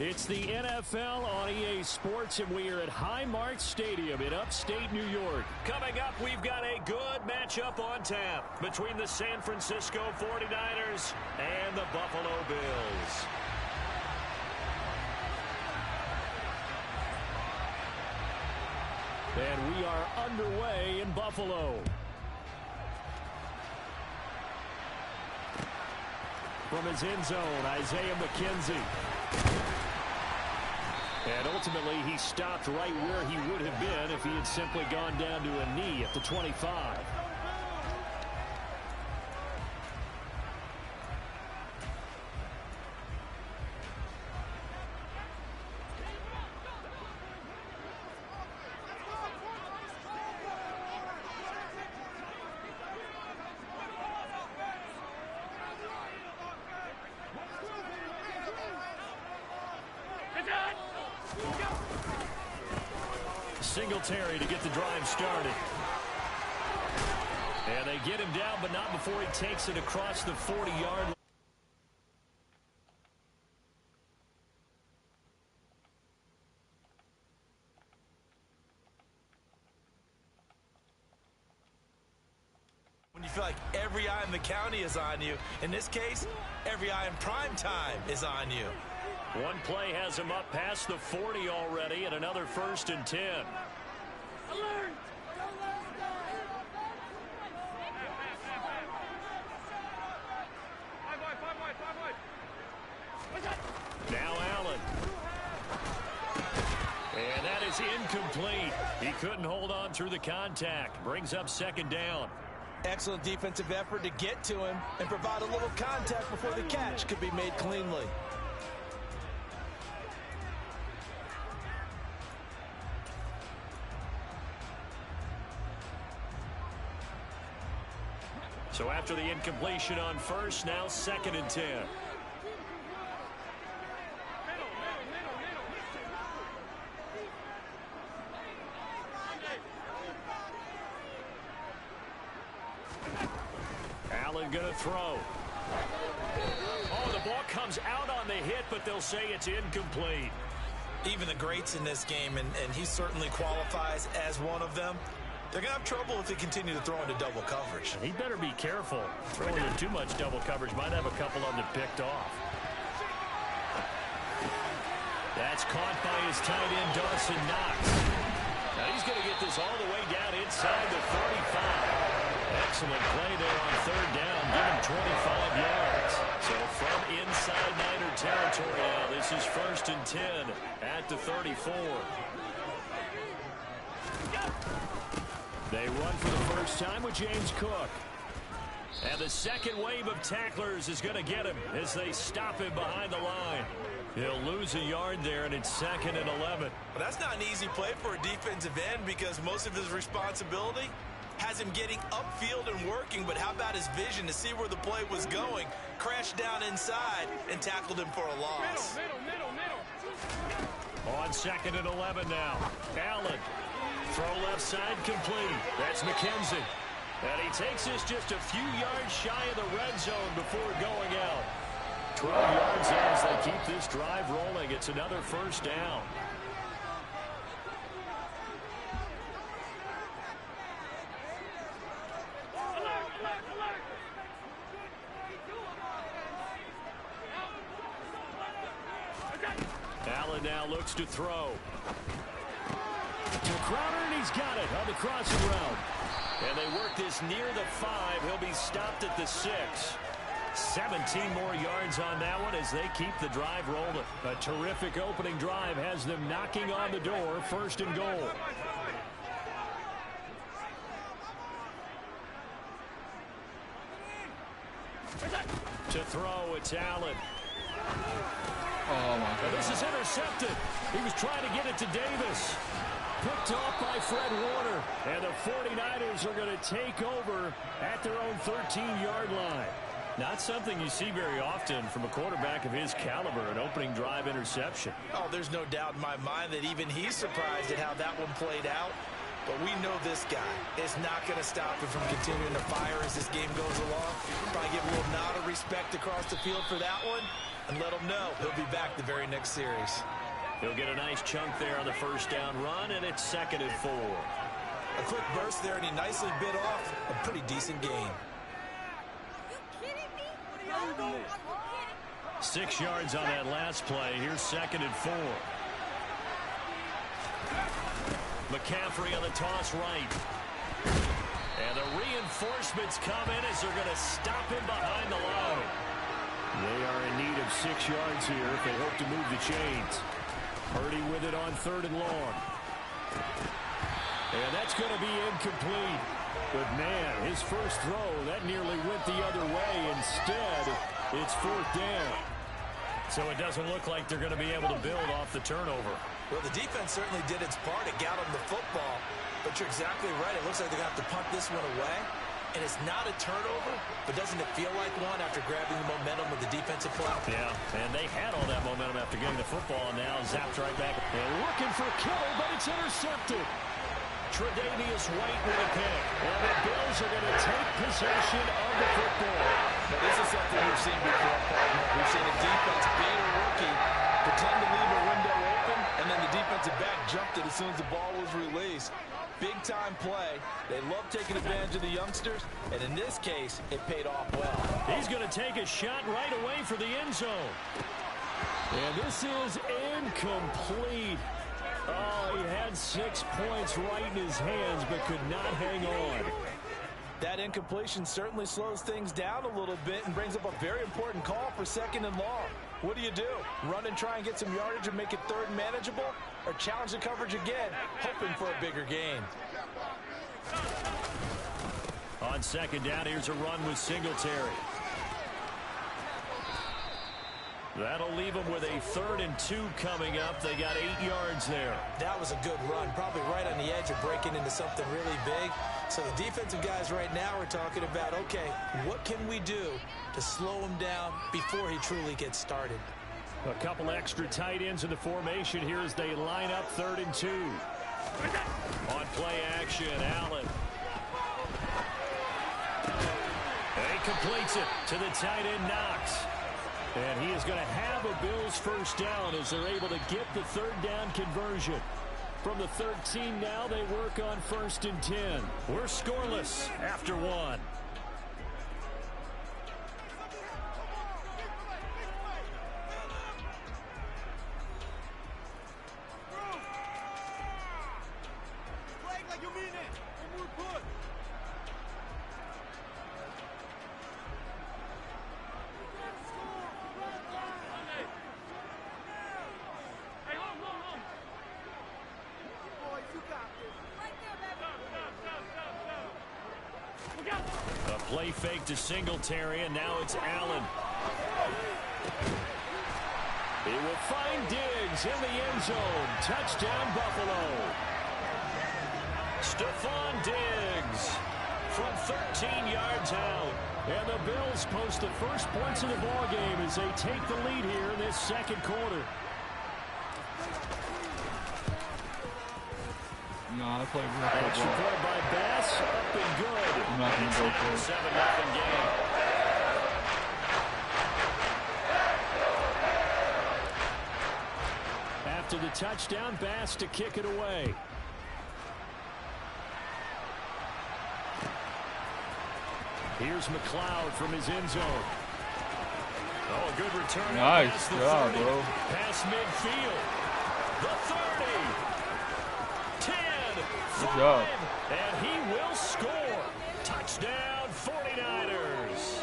It's the NFL on EA Sports, and we are at Highmark Stadium in upstate New York. Coming up, we've got a good matchup on tap between the San Francisco 49ers and the Buffalo Bills. And we are underway in Buffalo. From his end zone, Isaiah McKenzie. And ultimately, he stopped right where he would have been if he had simply gone down to a knee at the 25. Singletary to get the drive started. And they get him down, but not before he takes it across the 40-yard line. When you feel like every eye in the county is on you, in this case, every eye in prime time is on you. One play has him up past the 40 already, and another 1st and 10. Alert! Now Allen. And that is incomplete. He couldn't hold on through the contact. Brings up 2nd down. Excellent defensive effort to get to him and provide a little contact before the catch could be made cleanly. So after the incompletion on 1st, now 2nd and 10. Allen going to throw. Oh, the ball comes out on the hit, but they'll say it's incomplete. Even the greats in this game, and he certainly qualifies as one of them, they're going to have trouble if they continue to throw into double coverage. He better be careful. Throwing in too much double coverage might have a couple of them picked off. That's caught by his tight end, Dawson Knox. Now he's going to get this all the way down inside the 45. Excellent play there on 3rd down. Give him 25 yards. So from inside Niner territory now, this is 1st and 10 at the 34. They run for the first time with James Cook. And the second wave of tacklers is going to get him as they stop him behind the line. He'll lose a yard there, and it's 2nd and 11. Well, that's not an easy play for a defensive end because most of his responsibility has him getting upfield and working, but how about his vision to see where the play was going, crashed down inside, and tackled him for a loss. On 2nd and 11 now. Allen. Throw left side complete. That's McKenzie. And he takes this just a few yards shy of the red zone before going out. 12 yards in as they keep this drive rolling. It's another 1st down. Allen now looks to throw. To Crowder, and he's got it on the crossing route. And they work this near the 5. He'll be stopped at the 6. 17 more yards on that one as they keep the drive rolling. A terrific opening drive has them knocking on the door. 1st and goal. To throw, it's Allen. Oh, my God. This is intercepted. He was trying to get it to Davis. Picked off by Fred Warner. And the 49ers are going to take over at their own 13-yard line. Not something you see very often from a quarterback of his caliber, an opening drive interception. Oh, there's no doubt in my mind that even he's surprised at how that one played out. But we know this guy is not going to stop him from continuing to fire as this game goes along. Probably give a little nod of respect across the field for that one and let him know he'll be back the very next series. He'll get a nice chunk there on the first down run, and it's 2nd and 4. A quick burst there, and he nicely bit off a pretty decent gain. 6 yards on that last play. Here's 2nd and 4. McCaffrey on the toss right. And the reinforcements come in as they're going to stop him behind the line. They are in need of 6 yards here if they hope to move the chains. Purdy with it on 3rd and long. And that's going to be incomplete. But, man, his first throw, that nearly went the other way. Instead, it's 4th down. So it doesn't look like they're going to be able to build off the turnover. Well, the defense certainly did its part. It got them the football. But you're exactly right. It looks like they're going to have to punt this one away. And it's not a turnover, but doesn't it feel like one after grabbing the momentum with the defensive play? Yeah, and they had all that momentum after getting the football, and now zapped right back. And looking for Kittle, but it's intercepted. Tre'Davious White with a pick. And the Bills are going to take possession of the football. Now, this is something we've seen before, partner. We've seen a defense beat a rookie, pretend to leave a window open, and then the defensive back jumped it as soon as the ball was released. Big-time play. They love taking advantage of the youngsters, and in this case, it paid off well. He's going to take a shot right away for the end zone. And this is incomplete. Oh, he had 6 points right in his hands, but could not hang on. That incompletion certainly slows things down a little bit and brings up a very important call for 2nd and long. What do you do? Run and try and get some yardage and make it 3rd and manageable? Or challenge the coverage again, hoping for a bigger gain? On 2nd down, here's a run with Singletary. That'll leave them with a 3rd and 2 coming up. They got 8 yards there. That was a good run, probably right on the edge of breaking into something really big. So the defensive guys right now are talking about, okay, what can we do to slow him down before he truly gets started? A couple extra tight ends in the formation here as they line up 3rd and 2. On play action, Allen. And he completes it to the tight end, Knox. And he is going to have a Bills first down as they're able to get the 3rd down conversion. From the 13 now, they work on 1st and 10. We're scoreless after 1. Play fake to Singletary, and now it's Allen. He will find Diggs in the end zone. Touchdown, Buffalo. Stephon Diggs from 13 yards out. And the Bills post the first points of the ballgame as they take the lead here in this 2nd quarter. No, I played real Extra football. point by Bass, up and good. I'm not going to go for it. 7-0 game. After the touchdown, Bass to kick it away. Here's McLeod from his end zone. Oh, a good return. Nice job, 30, bro. Past midfield. The 30. 10. Good 5. job. And he will score. Touchdown, 49ers.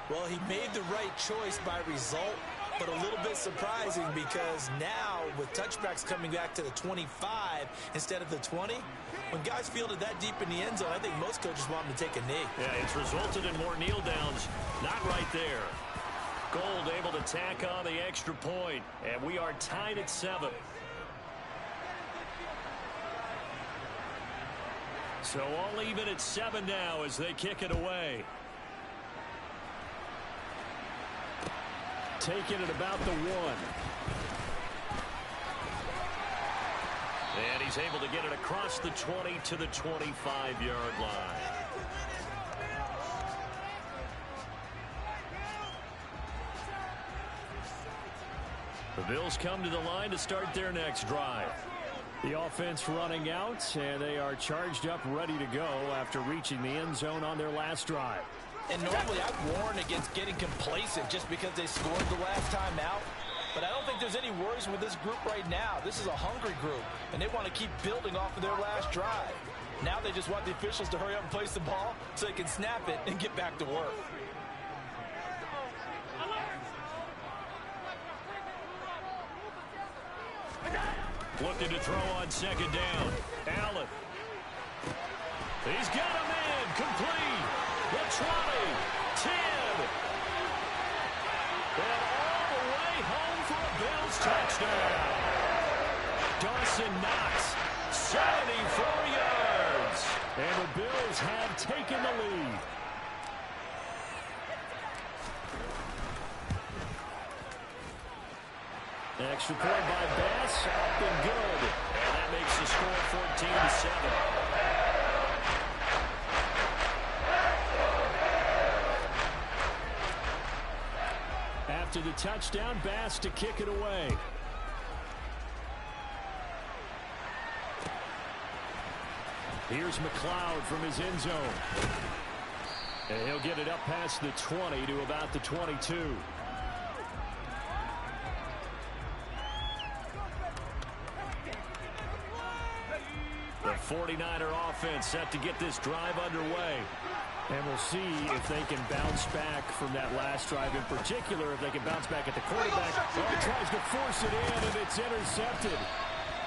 Well, he made the right choice by result, but a little bit surprising because now with touchbacks coming back to the 25 instead of the 20, when guys fielded that deep in the end zone, I think most coaches want them to take a knee. Yeah, it's resulted in more kneel downs. Not right there. Gold able to tack on the extra point, and we are tied at 7. So all even at 7 now as they kick it away. Taking it about the 1. And he's able to get it across the 20 to the 25-yard line. The Bills come to the line to start their next drive. The offense running out, and they are charged up, ready to go after reaching the end zone on their last drive. And normally I'd warn against getting complacent just because they scored the last time out. But I don't think there's any worries with this group right now. This is a hungry group, and they want to keep building off of their last drive. Now they just want the officials to hurry up and place the ball so they can snap it and get back to work. Looking to throw on second down. Allen. He's got a man. Complete. The 20. 10. And all the way home for a Bills touchdown. Dawson Knox. 74 yards. And the Bills have taken the lead. Extra point by Bass, up and good. And that makes the score 14-7. After the touchdown, Bass to kick it away. Here's McLeod from his end zone. And he'll get it up past the 20 to about the 22. The 49er offense set to get this drive underway. And we'll see if they can bounce back from that last drive in particular, if they can bounce back at the quarterback. Oh, he tries to force it in, and it's intercepted.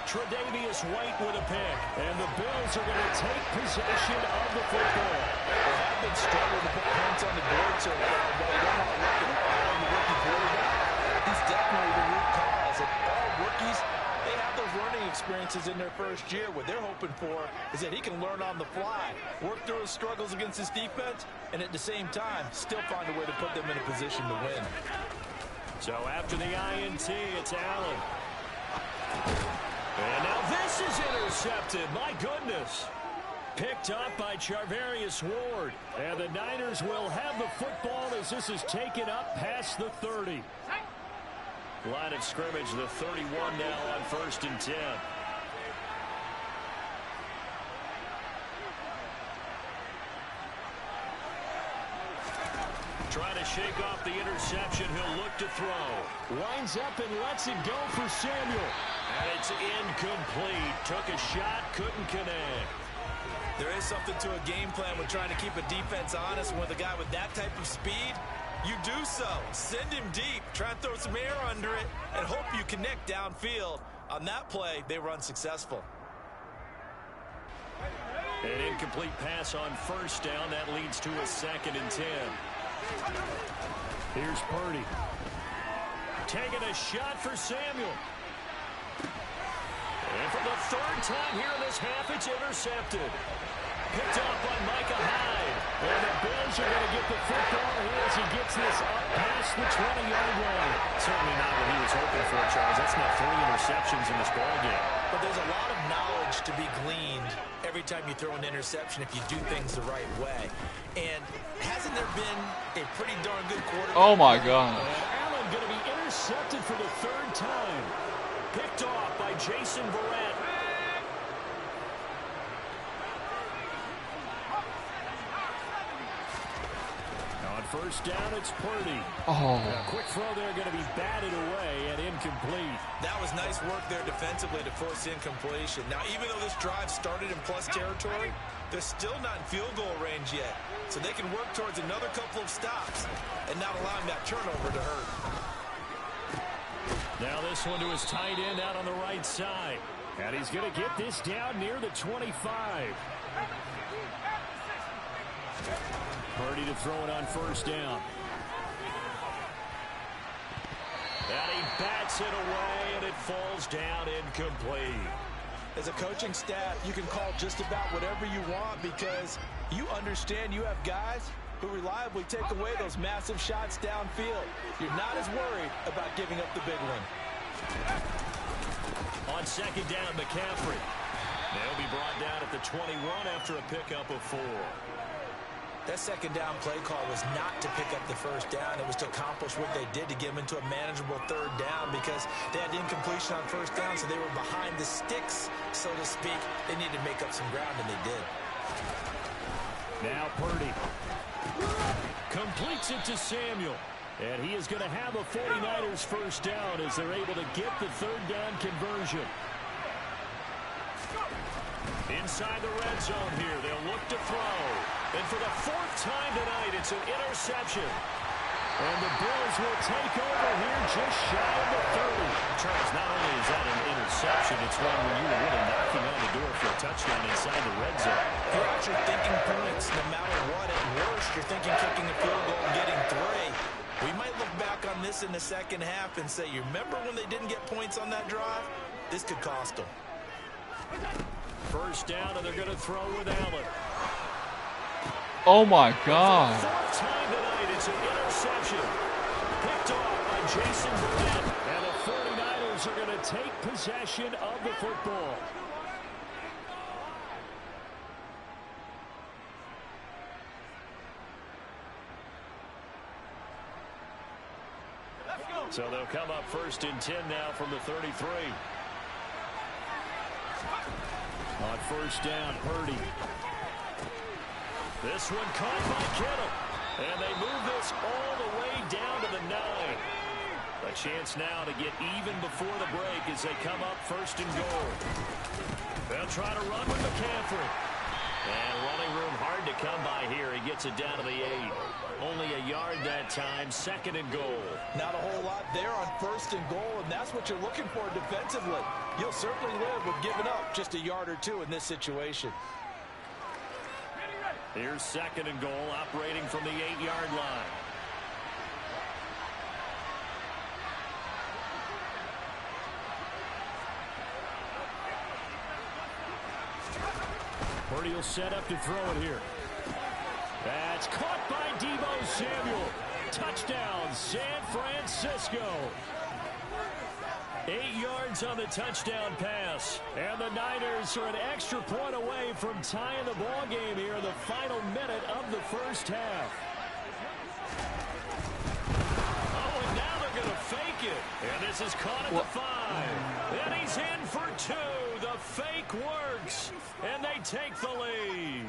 Tre'Davious White with a pick. And the Bills are going to take possession of the football. They have been struggling to put points on the board so far, but I don't want to look at all the rookie quarterback. He's definitely the root cause. And all rookies, they have those learning experiences in their first year. What they're hoping for is that he can learn on the fly, work through his struggles against his defense, and at the same time, still find a way to put them in a position to win. So after the INT, it's Allen. And now this is intercepted. My goodness. Picked up by Charvarius Ward. And the Niners will have the football as this is taken up past the 30. Line of scrimmage, the 31 now on 1st and 10. Trying to shake off the interception. He'll look to throw. Lines up and lets it go for Samuel. And it's incomplete. Took a shot, couldn't connect. There is something to a game plan with trying to keep a defense honest. With a guy with that type of speed, you do so. Send him deep. Try and throw some air under it and hope you connect downfield. On that play, they were unsuccessful. An incomplete pass on 1st down. That leads to a 2nd and 10. Here's Purdy. Taking a shot for Samuel. And for the 3rd time here in this half, it's intercepted. Picked off by Micah Hyde. And the Bills are going to get the football here as he gets this up past the 20-yard line. Certainly not what he was hoping for, Charles. That's not 3 interceptions in this ballgame. But there's a lot of knowledge to be gleaned every time you throw an interception if you do things the right way. And hasn't there been a pretty darn good quarterback? Oh, my God. And Allen going to be intercepted for the 3rd time. Picked off by Jason Verrett. On 1st down, it's Purdy. Oh. A quick throw there going to be batted away and incomplete. That was nice work there defensively to force incompletion. Now, even though this drive started in plus territory, they're still not in field goal range yet. So they can work towards another couple of stops and not allowing that turnover to hurt. Now this one to his tight end out on the right side. And he's going to get this down near the 25. Purdy to throw it on 1st down. And he bats it away, and it falls down incomplete. As a coaching staff, you can call just about whatever you want because you understand you have guys who reliably take away those massive shots downfield. You're not as worried about giving up the big one. On On second down, McCaffrey. They'll be brought down at the 21 after a pickup of 4. That second down play call was not to pick up the first down. It was to accomplish what they did to get them into a manageable third down because they had incompletion on first down, so they were behind the sticks, so to speak. They needed to make up some ground, and they did. Now Purdy completes it to Samuel. And he is going to have a 49ers first down as they're able to get the third down conversion. Inside the red zone here, they'll look to throw. And for the 4th time tonight, it's an interception. And the Bills will take over here just shy of the 30. Charles, not only is that an interception, it's one where you were really knocking on the door for a touchdown inside the red zone. You're actually thinking points no matter what. At worst, you're thinking kicking a field goal and getting 3. We might look back on this in the second half and say, you remember when they didn't get points on that drive? This could cost them. First down, and they're going to throw with Allen. Oh my God. 4th time tonight, it's an interception. Picked off by Jason Verrett. And the 49ers are going to take possession of the football. So they'll come up 1st and 10 now from the 33. On first down, Purdy. This one caught by Kittle. And they move this all the way down to the 9. A chance now to get even before the break as they come up 1st and goal. They'll try to run with McCaffrey. And running room hard to come by here. He gets it down to the 8. Only a yard that time, 2nd and goal. Not a whole lot there on 1st and goal, and that's what you're looking for defensively. You'll certainly live with giving up just a yard or 2 in this situation. Here's 2nd and goal, operating from the 8-yard line. Purdy will set up to throw it here. That's caught by Deebo Samuel. Touchdown, San Francisco. 8 yards on the touchdown pass. And the Niners are an extra point away from tying the ball game here in the final minute of the first half. Oh, and now they're going to fake it. And this is caught at the 5. And he's in for 2. The fake works. And they take the lead.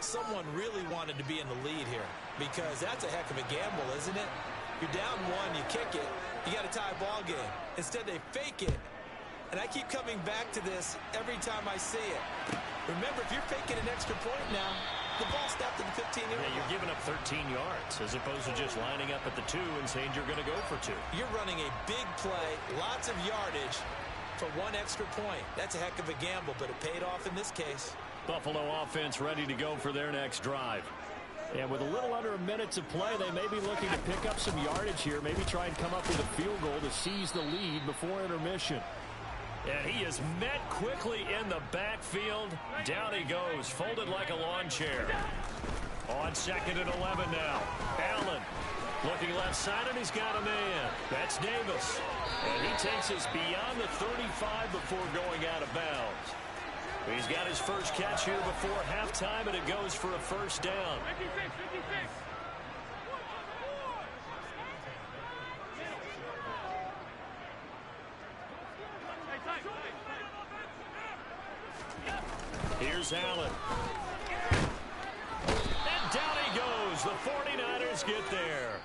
Someone really wanted to be in the lead here because that's a heck of a gamble, isn't it? You're down 1, you kick it, you got a tie ball game. Instead, they fake it. And I keep coming back to this every time I see it. Remember, if you're faking an extra point now, the ball stopped at the 15-yard line. Yeah, you're giving up 13 yards as opposed to just lining up at the 2 and saying you're going to go for 2. You're running a big play, lots of yardage for 1 extra point. That's a heck of a gamble, but it paid off in this case. Buffalo offense ready to go for their next drive. And with a little under a minute to play, they may be looking to pick up some yardage here, maybe try and come up with a field goal to seize the lead before intermission. And he is met quickly in the backfield. Down he goes, folded like a lawn chair. On 2nd and 11 now. Allen looking left side, and he's got a man. That's Davis. And he takes us beyond the 35 before going out of bounds. He's got his first catch here before halftime, and it goes for a first down. 56. Here's Allen. And down he goes. The 49ers get there.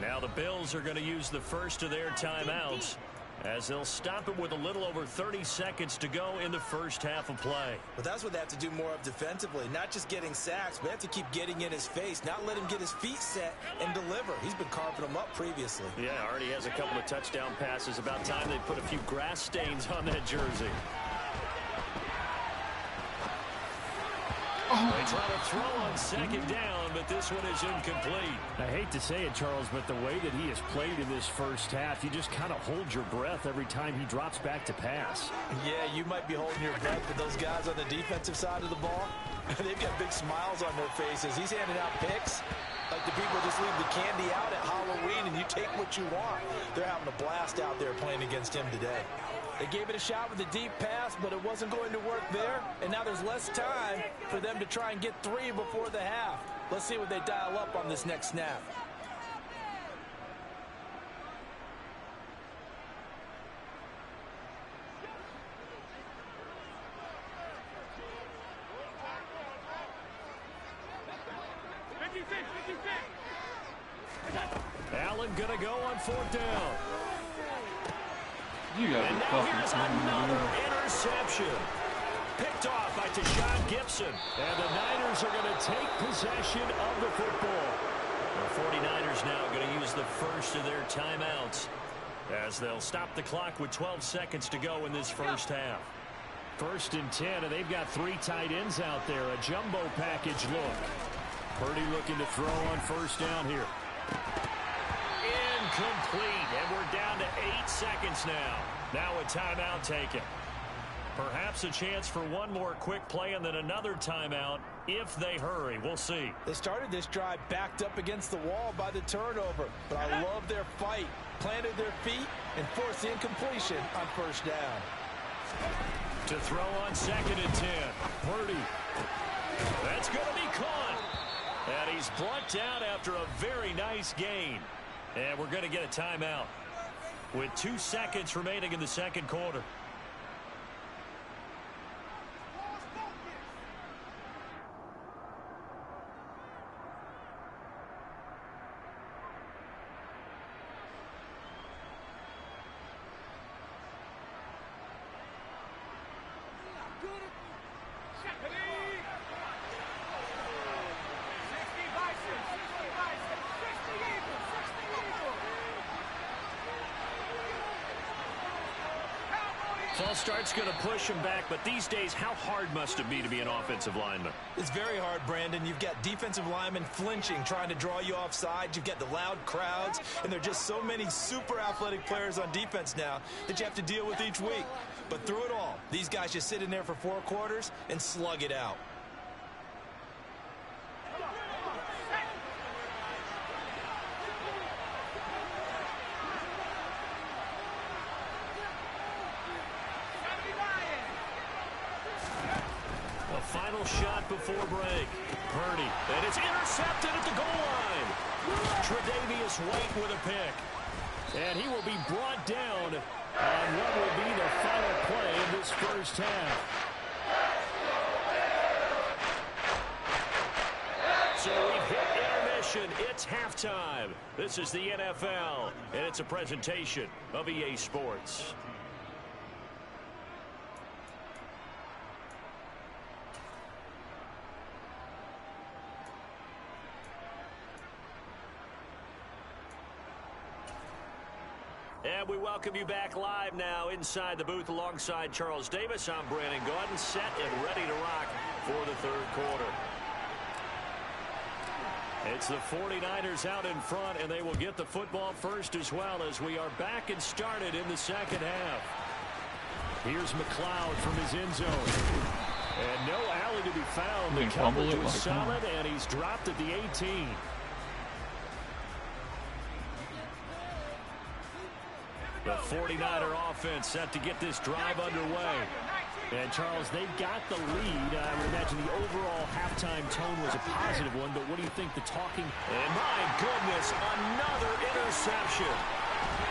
Now the Bills are going to use the first of their timeouts as they'll stop it with a little over 30 seconds to go in the first half of play. But that's what they have to do more of defensively, not just getting sacks, but they have to keep getting in his face, not let him get his feet set and deliver. He's been carving them up previously. Yeah, already has a couple of touchdown passes. About time they put a few grass stains on that jersey. They try to throw on second down, but this one is incomplete. I hate to say it, Charles, but the way that he has played in this first half, you just kind of hold your breath every time he drops back to pass. Yeah, you might be holding your breath, but those guys on the defensive side of the ball, they've got big smiles on their faces. He's handing out picks like the people just leave the candy out at Halloween and you take what you want. They're having a blast out there playing against him today. They gave it a shot with a deep pass, but it wasn't going to work there. And now there's less time for them to try and get 3 before the half. Let's see what they dial up on this next snap. Allen gonna go on 4th down. You gotta And be now here's fucking another interception. Picked off by Tashawn Gibson. And the Niners are going to take possession of the football. The 49ers now going to use the first of their timeouts as they'll stop the clock with 12 seconds to go in this first half. 1st and 10, and they've got 3 tight ends out there. A jumbo package look. Purdy looking to throw on 1st down here. Incomplete, and we're down to 8 seconds now. Now a timeout taken. Perhaps a chance for one more quick play and then another timeout if they hurry. We'll see. They started this drive backed up against the wall by the turnover, but I love their fight. Planted their feet and forced the incompletion on 1st down. To throw on 2nd and 10. Purdy. That's going to be caught. And he's brought down after a very nice gain. And we're going to get a timeout with 2 seconds remaining in the 2nd quarter. False start's going to push him back, but these days, how hard must it be to be an offensive lineman? It's very hard, Brandon. You've got defensive linemen flinching, trying to draw you off sides. You've got the loud crowds, and there are just so many super athletic players on defense now that you have to deal with each week. But through it all, these guys just sit in there for 4 quarters and slug it out. Final shot before break. Purdy. And it's intercepted at the goal line. Tre'Davious White with a pick. And he will be brought down on what will be the final play in this first half. So we've hit intermission. It's halftime. This is the NFL, and it's a presentation of EA Sports. And we welcome you back live now inside the booth alongside Charles Davis. I'm Brandon Gaudin, set and ready to rock for the 3rd quarter. It's the 49ers out in front, and they will get the football first as well as we are back and started in the 2nd half. Here's McLeod from his end zone. And no alley to be found. The coverage was solid, and he's dropped at the 18. The 49er offense set to get this drive underway. And, Charles, they've got the lead. I would imagine the overall halftime tone was a positive one, but what do you think the talking? And, my goodness, another interception.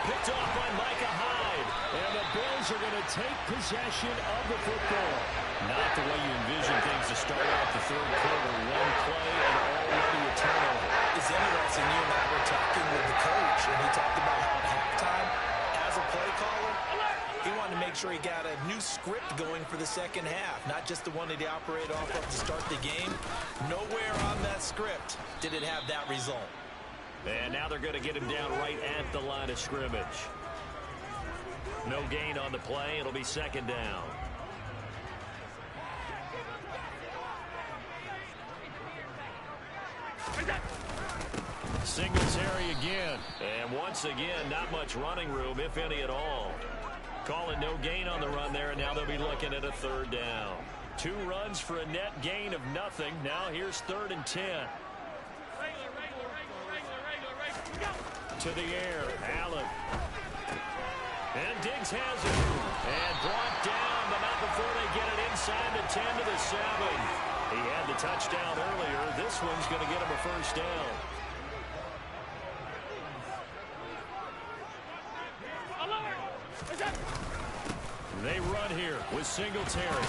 Picked off by Micah Hyde. And the Bills are going to take possession of the football. Not the way you envision things to start out the 3rd quarter. One play and already a turnover. It's interesting. You and I were talking with the coach, and he talked about how at halftime, as a play caller, he wanted to make sure he got a new script going for the 2nd half, not just the one that he operated off of to start the game. Nowhere on that script did it have that result. And now they're going to get him down right at the line of scrimmage. No gain on the play. It'll be 2nd down. Singletary again. And once again, not much running room, if any at all. Calling no gain on the run there, and now they'll be looking at a 3rd down. 2 runs for a net gain of nothing. Now here's 3rd and 10. To the air, Allen. And Diggs has it. And brought down, but not before they get it inside the 10 to the 7. He had the touchdown earlier. This one's going to get him a first down. They run here with Singletary.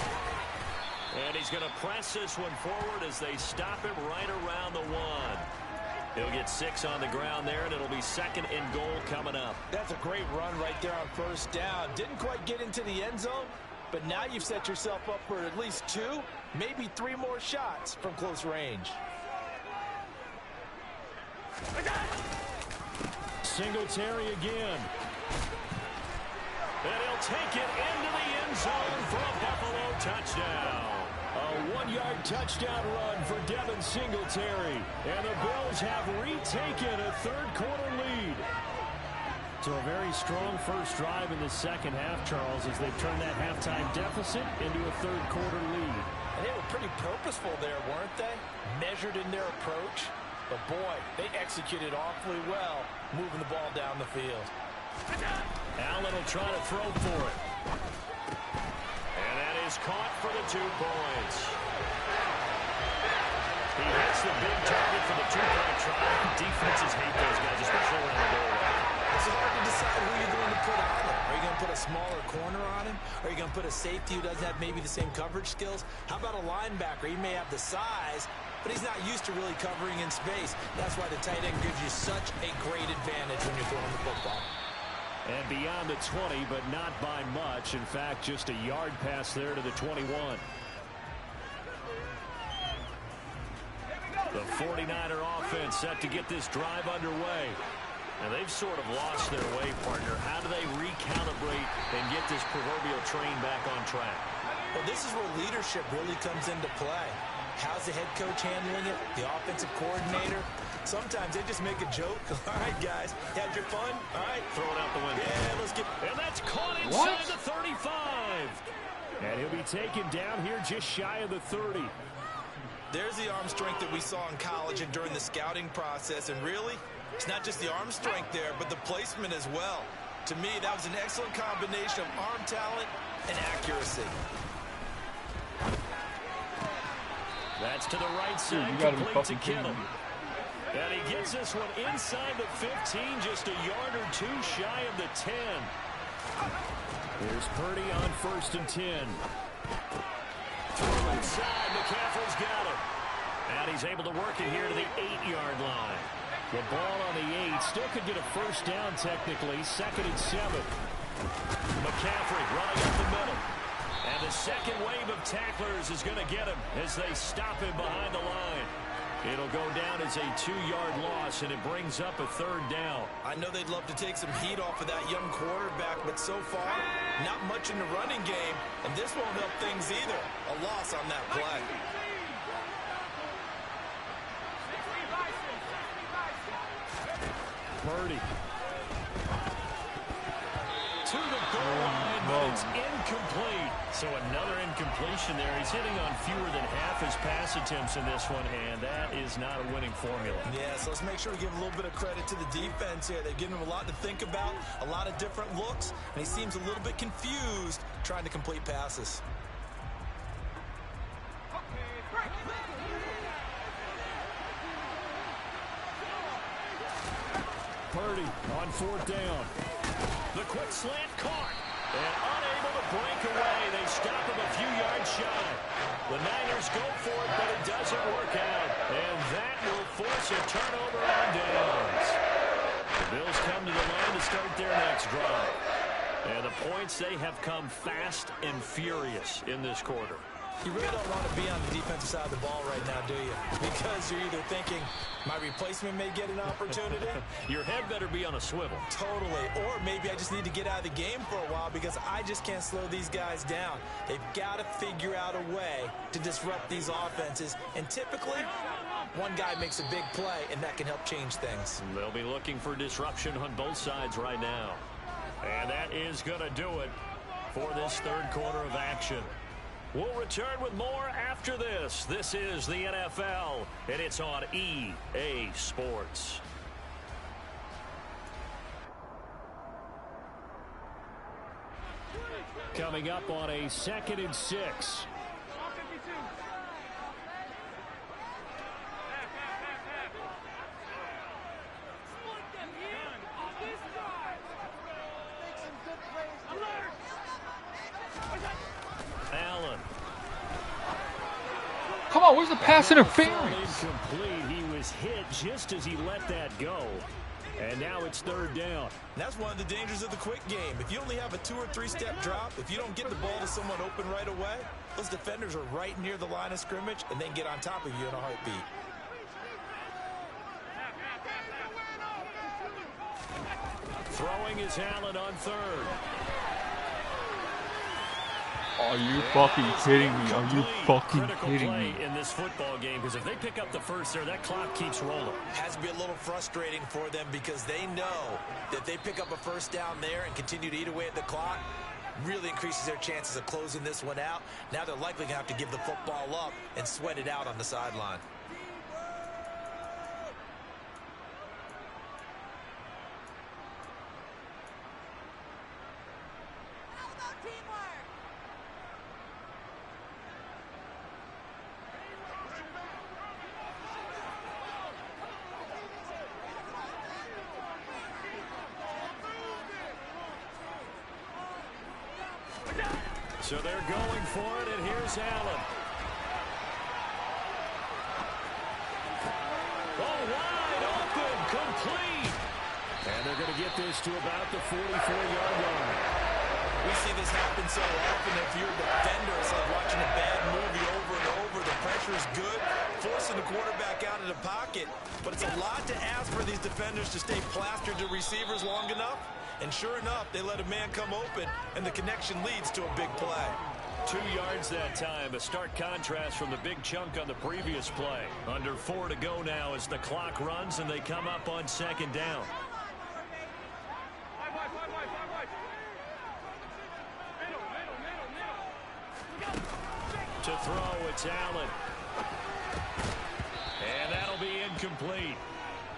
And he's going to press this one forward as they stop him right around the 1. He'll get 6 on the ground there, and it'll be 2nd and goal coming up. That's a great run right there on first down. Didn't quite get into the end zone, but now you've set yourself up for at least 2, maybe 3 more shots from close range. Singletary again. And he'll take it into the end zone for a Buffalo touchdown. A 1-yard touchdown run for Devin Singletary. And the Bills have retaken a third-quarter lead. So a very strong first drive in the second half, Charles, as they've turned that halftime deficit into a third-quarter lead. And they were pretty purposeful there, weren't they? Measured in their approach. But, boy, they executed awfully well, moving the ball down the field. Allen will try to throw for it. And that is caught for the 2 points. He hits the big target for the 2-point try. Defenses hate those guys, especially around the goal line. It's hard to decide who you're going to put on him. Are you going to put a smaller corner on him? Are you going to put a safety who doesn't have maybe the same coverage skills? How about a linebacker? He may have the size, but he's not used to really covering in space. That's why the tight end gives you such a great advantage when you're throwing the football. And beyond the 20, but not by much. In fact, just a yard pass there to the 21. The 49er offense set to get this drive underway. And they've sort of lost their way, partner. How do they recalibrate and get this proverbial train back on track? Well, this is where leadership really comes into play. How's the head coach handling it? The offensive coordinator? Sometimes they just make a joke. All right, guys, had your fun? All right, throw it out the window. Yeah, let's get... And that's caught inside the 35. And he'll be taken down here just shy of the 30. There's the arm strength that we saw in college and during the scouting process. And really, it's not just the arm strength there, but the placement as well. To me, that was an excellent combination of arm talent and accuracy. That's to the right side, complete to Kittle. And he gets this one inside the 15, just a yard or 2 shy of the 10. Here's Purdy on 1st and 10. Through inside, McCaffrey's got it. And he's able to work it here to the 8-yard line. The ball on the 8, still could get a first down technically, 2nd and 7. McCaffrey running up the middle. And the second wave of tacklers is going to get him as they stop him behind the line. It'll go down as a 2-yard loss, and it brings up a 3rd down. I know they'd love to take some heat off of that young quarterback, but so far, not much in the running game, and this won't help things either. A loss on that play. Purdy. To the goal line, but it's incomplete. So another incompletion there. He's hitting on fewer than half his pass attempts in this one, and that is not a winning formula. Yeah, so let's make sure we give a little bit of credit to the defense here. They've given him a lot to think about, a lot of different looks, and he seems a little bit confused trying to complete passes. Purdy on 4th down. The quick slant caught. And unable to break away. They stop him a few yards shy. The Niners go for it, but it doesn't work out. And that will force a turnover on downs. The Bills come to the line to start their next drive. And the points, they have come fast and furious in this quarter. You really don't want to be on the defensive side of the ball right now, do you? Because you're either thinking, my replacement may get an opportunity. Your head better be on a swivel. Totally. Or maybe I just need to get out of the game for a while because I just can't slow these guys down. They've got to figure out a way to disrupt these offenses. And typically, one guy makes a big play, and that can help change things. They'll be looking for disruption on both sides right now. And that is going to do it for this 3rd quarter of action. We'll return with more after this. This is the NFL, and it's on EA Sports. coming up on a 2nd and 6. Allen. Come on, where's the pass interference? Incomplete. He was hit just as he let that go. And now it's 3rd down. And that's one of the dangers of the quick game. If you only have a 2- or 3-step drop, if you don't get the ball to someone open right away, those defenders are right near the line of scrimmage and then get on top of you in a heartbeat. Throwing is Allen on 3rd. Are you fucking kidding me? Are you fucking kidding me? In this football game, because if they pick up the first there, that clock keeps rolling. Has to be a little frustrating for them because they know that they pick up a first down there and continue to eat away at the clock, really increases their chances of closing this one out. Now they're likely going to have to give the football up and sweat it out on the sideline. So they're going for it, and here's Allen. Oh, wide open, complete. And they're going to get this to about the 44-yard line. We see this happen so often. If you're a defender, it's like watching a bad movie over and over. The pressure is good, forcing the quarterback out of the pocket. But it's a lot to ask for these defenders to stay plastered to receivers long enough. And sure enough, they let a man come open, and the connection leads to a big play. 2 yards that time, a stark contrast from the big chunk on the previous play. Under 4 to go now as the clock runs, and they come up on 2nd down. To throw, it's Allen. And that'll be incomplete.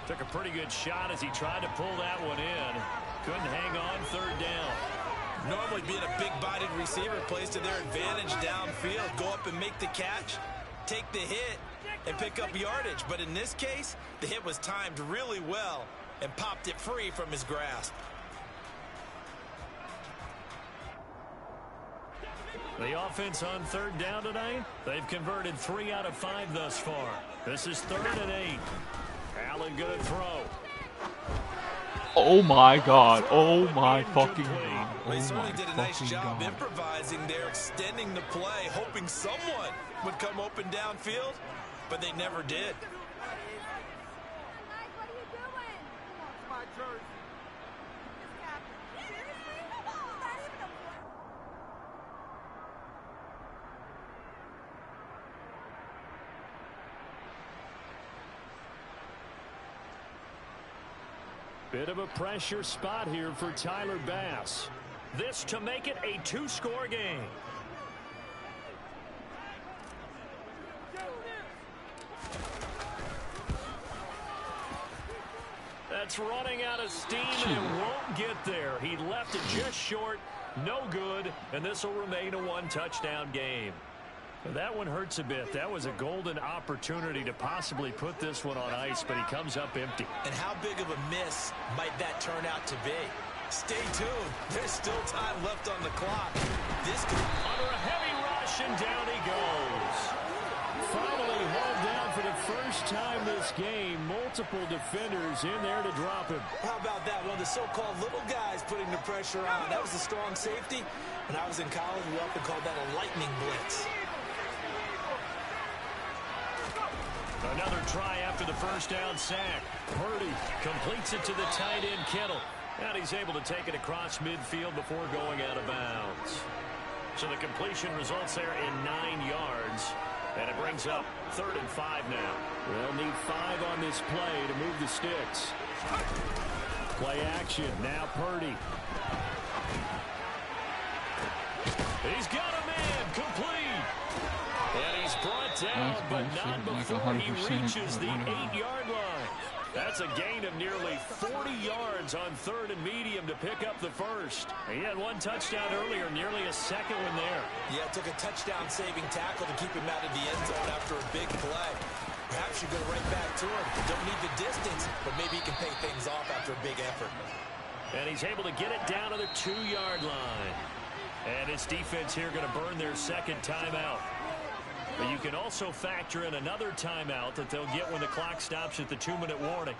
Took a pretty good shot as he tried to pull that one in. Couldn't hang on, 3rd down. Normally being a big-bodied receiver plays to their advantage downfield. Go up and make the catch, take the hit, and pick up yardage. But in this case, the hit was timed really well and popped it free from his grasp. The offense on 3rd down tonight, they've converted 3 out of 5 thus far. This is 3rd and 8. Allen going to throw. Oh my God. Oh my fucking God. Oh They certainly did a nice job God. improvising there, extending the play, hoping someone would come open downfield, but they never did. Bit of a pressure spot here for Tyler Bass. This to make it a 2-score game. That's running out of steam, and it won't get there. He left it just short, no good, and this will remain a 1-touchdown game. That one hurts a bit. That was a golden opportunity to possibly put this one on ice, but he comes up empty. And how big of a miss might that turn out to be? Stay tuned. There's still time left on the clock. This could... Under a heavy rush, and down he goes. Finally hauled down for the first time this game. Multiple defenders in there to drop him. How about that? One of the so-called little guys putting the pressure on. That was a strong safety. When I was in college, we often called that a lightning blitz. Another try after the first down sack. Purdy completes it to the tight end Kittle. And he's able to take it across midfield before going out of bounds. So the completion results there in 9 yards. And it brings up 3rd and 5 now. They'll need 5 on this play to move the sticks. Play action. Now Purdy. He's got a man complete. And he's brought down, but not before he reaches the 8-yard line. That's a gain of nearly 40 yards on 3rd and medium to pick up the first. He had 1 touchdown earlier, nearly a second one there. Yeah, it took a touchdown-saving tackle to keep him out of the end zone after a big play. Perhaps you go right back to him. Don't need the distance, but maybe he can pay things off after a big effort. And he's able to get it down to the 2-yard line. And his defense here going to burn their second timeout. But you can also factor in another timeout that they'll get when the clock stops at the 2-minute warning.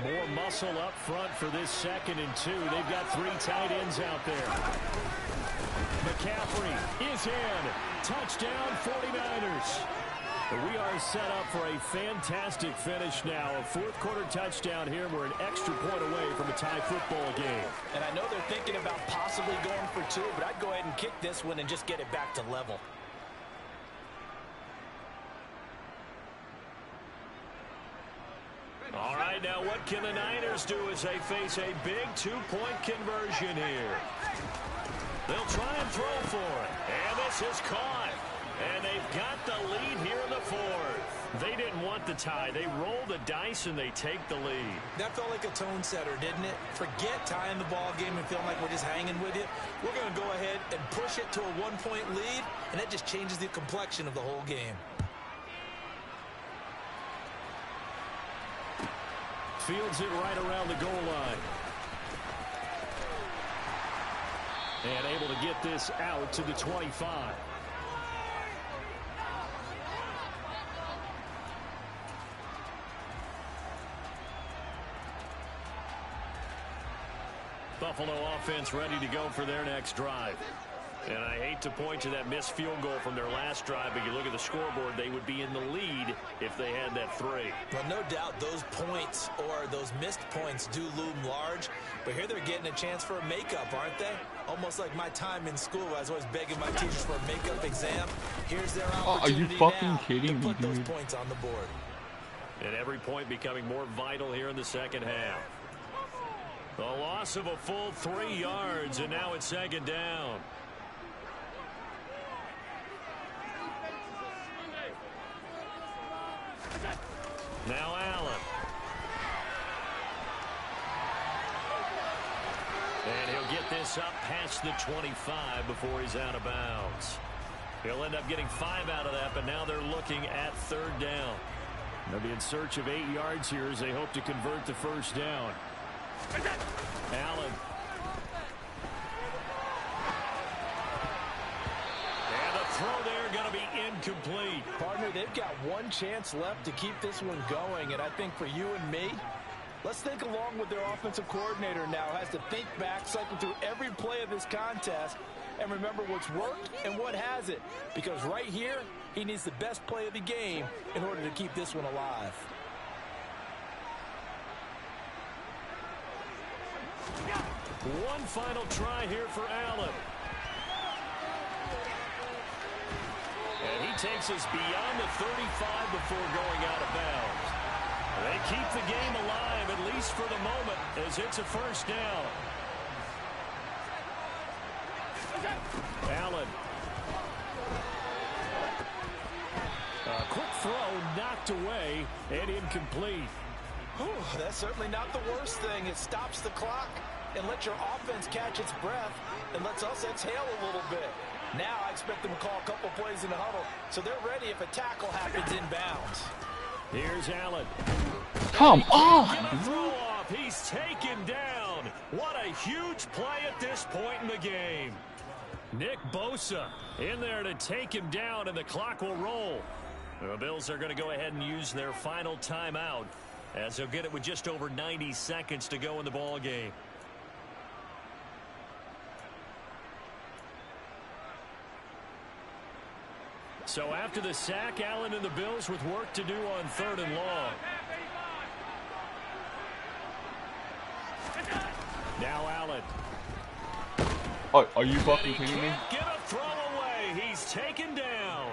More muscle up front for this 2nd and 2. They've got 3 tight ends out there. McCaffrey is in. Touchdown 49ers. We are set up for a fantastic finish now. A 4th quarter touchdown here. We're an extra point away from a tie football game. And I know they're thinking about possibly going for 2, but I'd go ahead and kick this one and just get it back to level. All right, now what can the Niners do as they face a big 2-point conversion here? They'll try and throw for it. And this is caught. And they've got the lead here in the 4th. They didn't want the tie. They roll the dice and they take the lead. That felt like a tone setter, didn't it? Forget tying the ball game and feeling like we're just hanging with you. We're going to go ahead and push it to a 1-point lead, and that just changes the complexion of the whole game. Fields it right around the goal line. And able to get this out to the 25. Buffalo offense ready to go for their next drive. And I hate to point to that missed field goal from their last drive, but you look at the scoreboard, they would be in the lead if they had that 3. Well, no doubt those points or those missed points do loom large, but here they're getting a chance for a makeup, aren't they? Almost like my time in school. I was always begging my teachers for a makeup exam. Here's their opportunity. Are you fucking now kidding to me, put those dude? points on the board. And every point becoming more vital here in the second half. The loss of a full 3 yards, and now it's 2nd down. Now Allen. And he'll get this up past the 25 before he's out of bounds. He'll end up getting 5 out of that, but now they're looking at 3rd down. They'll be in search of 8 yards here as they hope to convert the 1st down. Allen. And the throw there going to be incomplete. Partner, they've got 1 chance left to keep this one going, and I think for you and me, let's think along with their offensive coordinator now. Has to think back, cycle through every play of this contest, and remember what's worked and what hasn't. Because right here, he needs the best play of the game in order to keep this one alive. One final try here for Allen. And he takes us beyond the 35 before going out of bounds. They keep the game alive, at least for the moment, as it's a 1st down. Allen. A quick throw knocked away and incomplete. Whew, that's certainly not the worst thing. It stops the clock and lets your offense catch its breath and lets us exhale a little bit. Now I expect them to call a couple plays in the huddle, so they're ready if a tackle happens inbounds. Here's Allen. Come on! Get a throw off. He's taken down. What a huge play at this point in the game. Nick Bosa in there to take him down, and the clock will roll. The Bills are going to go ahead and use their final timeout, as they'll get it with just over 90 seconds to go in the ball game. So after the sack, Allen and the Bills with work to do on 3rd and long. Now Allen. Are you fucking kidding me? Get a throw away. He's taken down.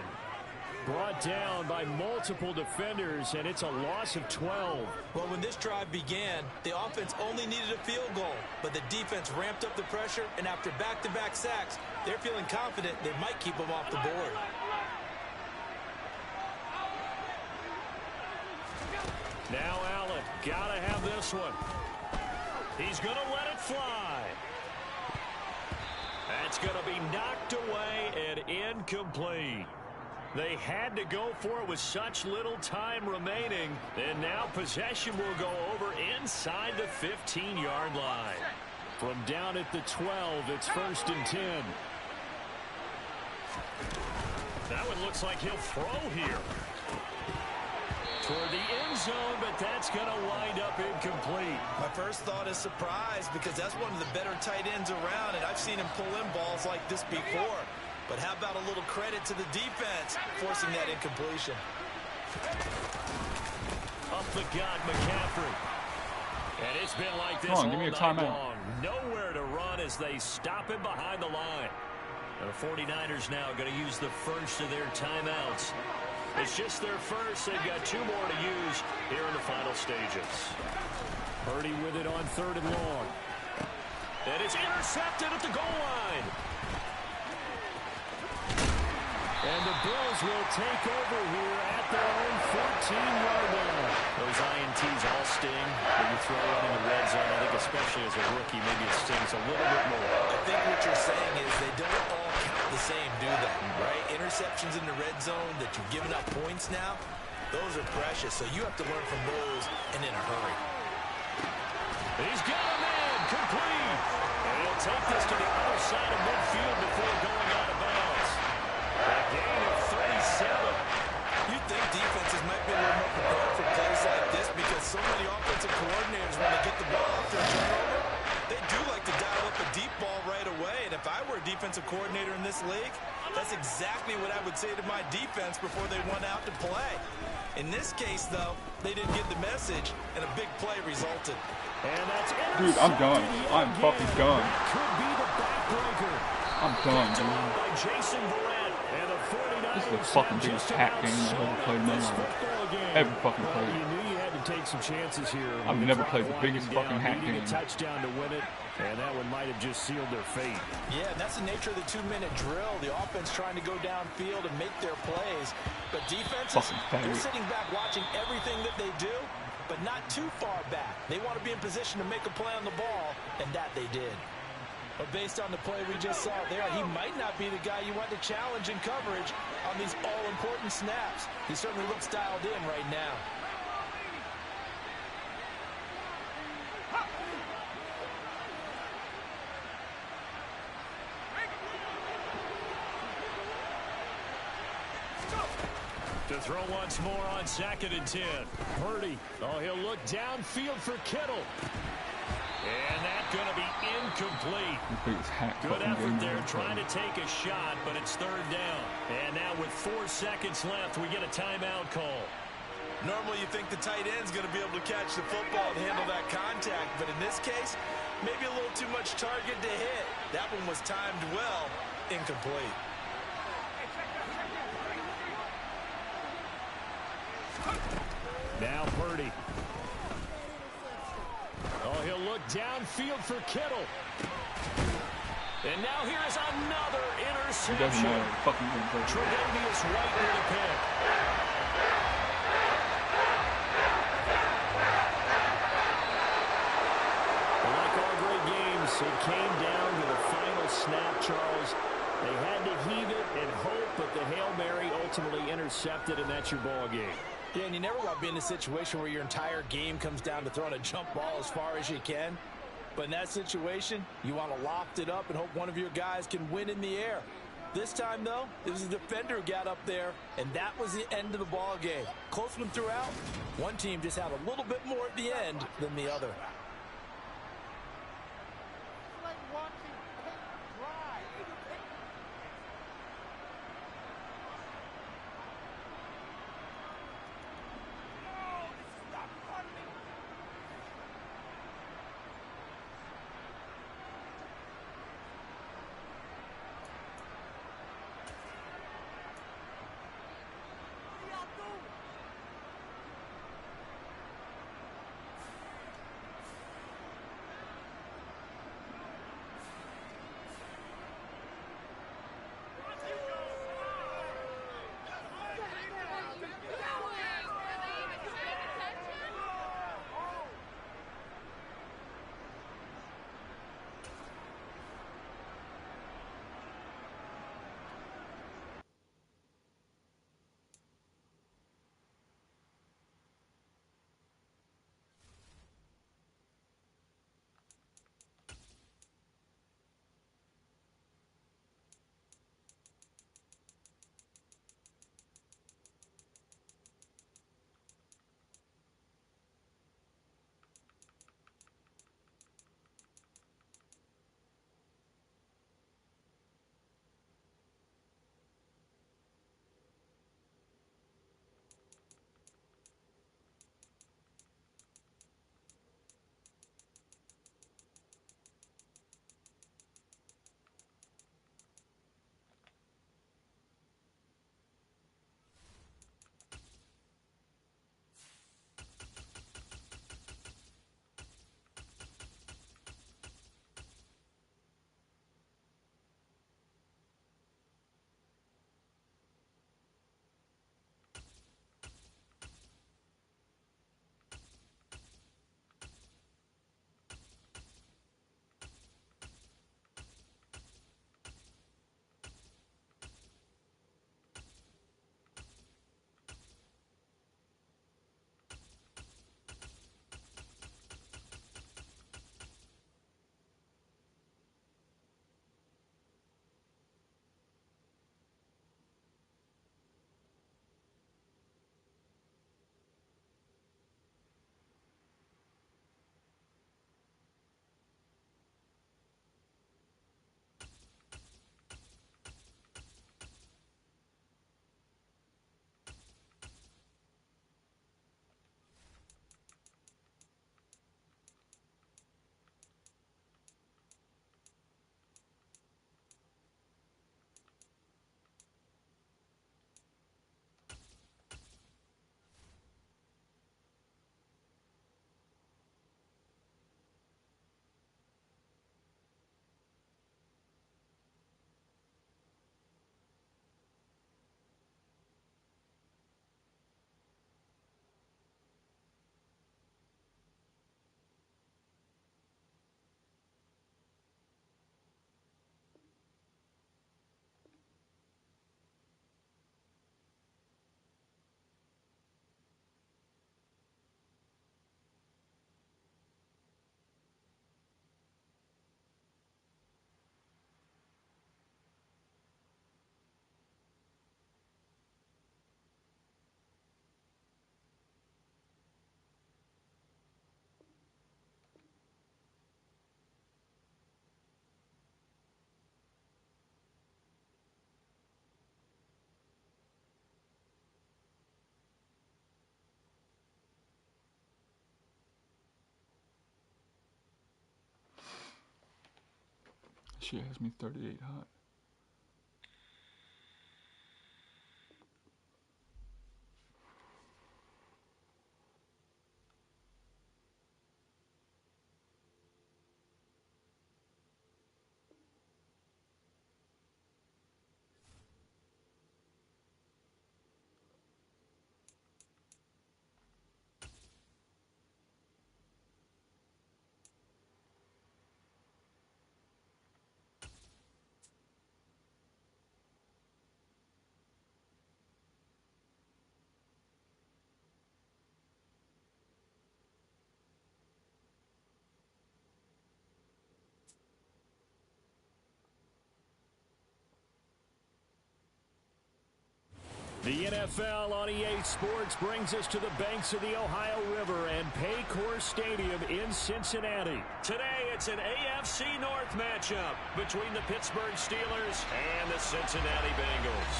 Brought down by multiple defenders, and it's a loss of 12. Well, when this drive began, the offense only needed a field goal, but the defense ramped up the pressure, and after back-to-back sacks, they're feeling confident they might keep them off the board. Now Allen, gotta have this one. He's gonna let it fly. That's gonna be knocked away and incomplete. They had to go for it with such little time remaining, and now possession will go over inside the 15-yard line. From down at the 12, it's 1st and 10. That one looks like he'll throw here. Toward the end zone, but that's going to wind up incomplete. My first thought is surprise, because that's one of the better tight ends around, and I've seen him pull in balls like this before. But how about a little credit to the defense forcing that incompletion? Up the gut, McCaffrey. And it's been like this Come on, all give me a night timeout. long. Nowhere to run as they stop him behind the line. The 49ers now going to use the first of their timeouts. It's just their first. They've got 2 more to use here in the final stages. Purdy with it on 3rd and long. And it's intercepted at the goal line. And the Bills will take over here at their own 14-yard line. Those INTs all sting when you throw one in the red zone. I think especially as a rookie, maybe it stings a little bit more. I think what you're saying is they don't all count the same, do they? Right? Interceptions in the red zone that you've given up points now, those are precious. So you have to learn from those and in a hurry. He's got a man complete. And he'll take this to the other side of midfield before going out of bounds. A gain of 37. You'd think defenses might be a little more prepared for plays like this because so many offensive coordinators, when they get the ball after a turnover, they do like to dial up a deep ball right away. And if I were a defensive coordinator in this league, that's exactly what I would say to my defense before they went out to play. In this case, though, they didn't get the message, and a big play resulted. And that's Dude, I'm done. I'm fucking done. Could be the backbreaker. I'm done, dude. By Jason Verrett, and the 49ers This is the fucking biggest hack game I've ever played in my life. Ever fucking You played. knew you had to take some chances here. I've never played the biggest fucking hack Needing game. a touchdown to win it, and that one might have just sealed their fate. Yeah, and that's the nature of the 2-minute drill. The offense trying to go downfield and make their plays. But defenses, they're sitting back watching everything that they do, but not too far back. They want to be in position to make a play on the ball, and that they did. But based on the play we just saw there, he might not be the guy you want to challenge in coverage on these all-important snaps. He certainly looks dialed in right now. To throw once more on 2nd and 10. Purdy. Oh, he'll look downfield for Kittle. And that's going to be incomplete. Good effort there trying to take a shot, but it's 3rd down. And now with 4 seconds left, we get a timeout call. Normally you think the tight end's going to be able to catch the football and handle that contact, but in this case, maybe a little too much target to hit. That one was timed well, incomplete. Now Purdy. Oh, he'll look downfield for Kittle. And now here's another interception. Tre'Davious White with a pick. Like all great games, it came down to the final snap, Charles. They had to heave it and hope, but the Hail Mary ultimately intercepted, and that's your ball game. Yeah, and you never want to be in a situation where your entire game comes down to throwing a jump ball as far as you can. But in that situation, you want to loft it up and hope one of your guys can win in the air. This time, though, it was the defender who got up there, and that was the end of the ball game. Close one throughout. One team just had a little bit more at the end than the other. She has me 38 hot. The NFL on EA Sports brings us to the banks of the Ohio River and Paycor Stadium in Cincinnati. Today, it's an AFC North matchup between the Pittsburgh Steelers and the Cincinnati Bengals.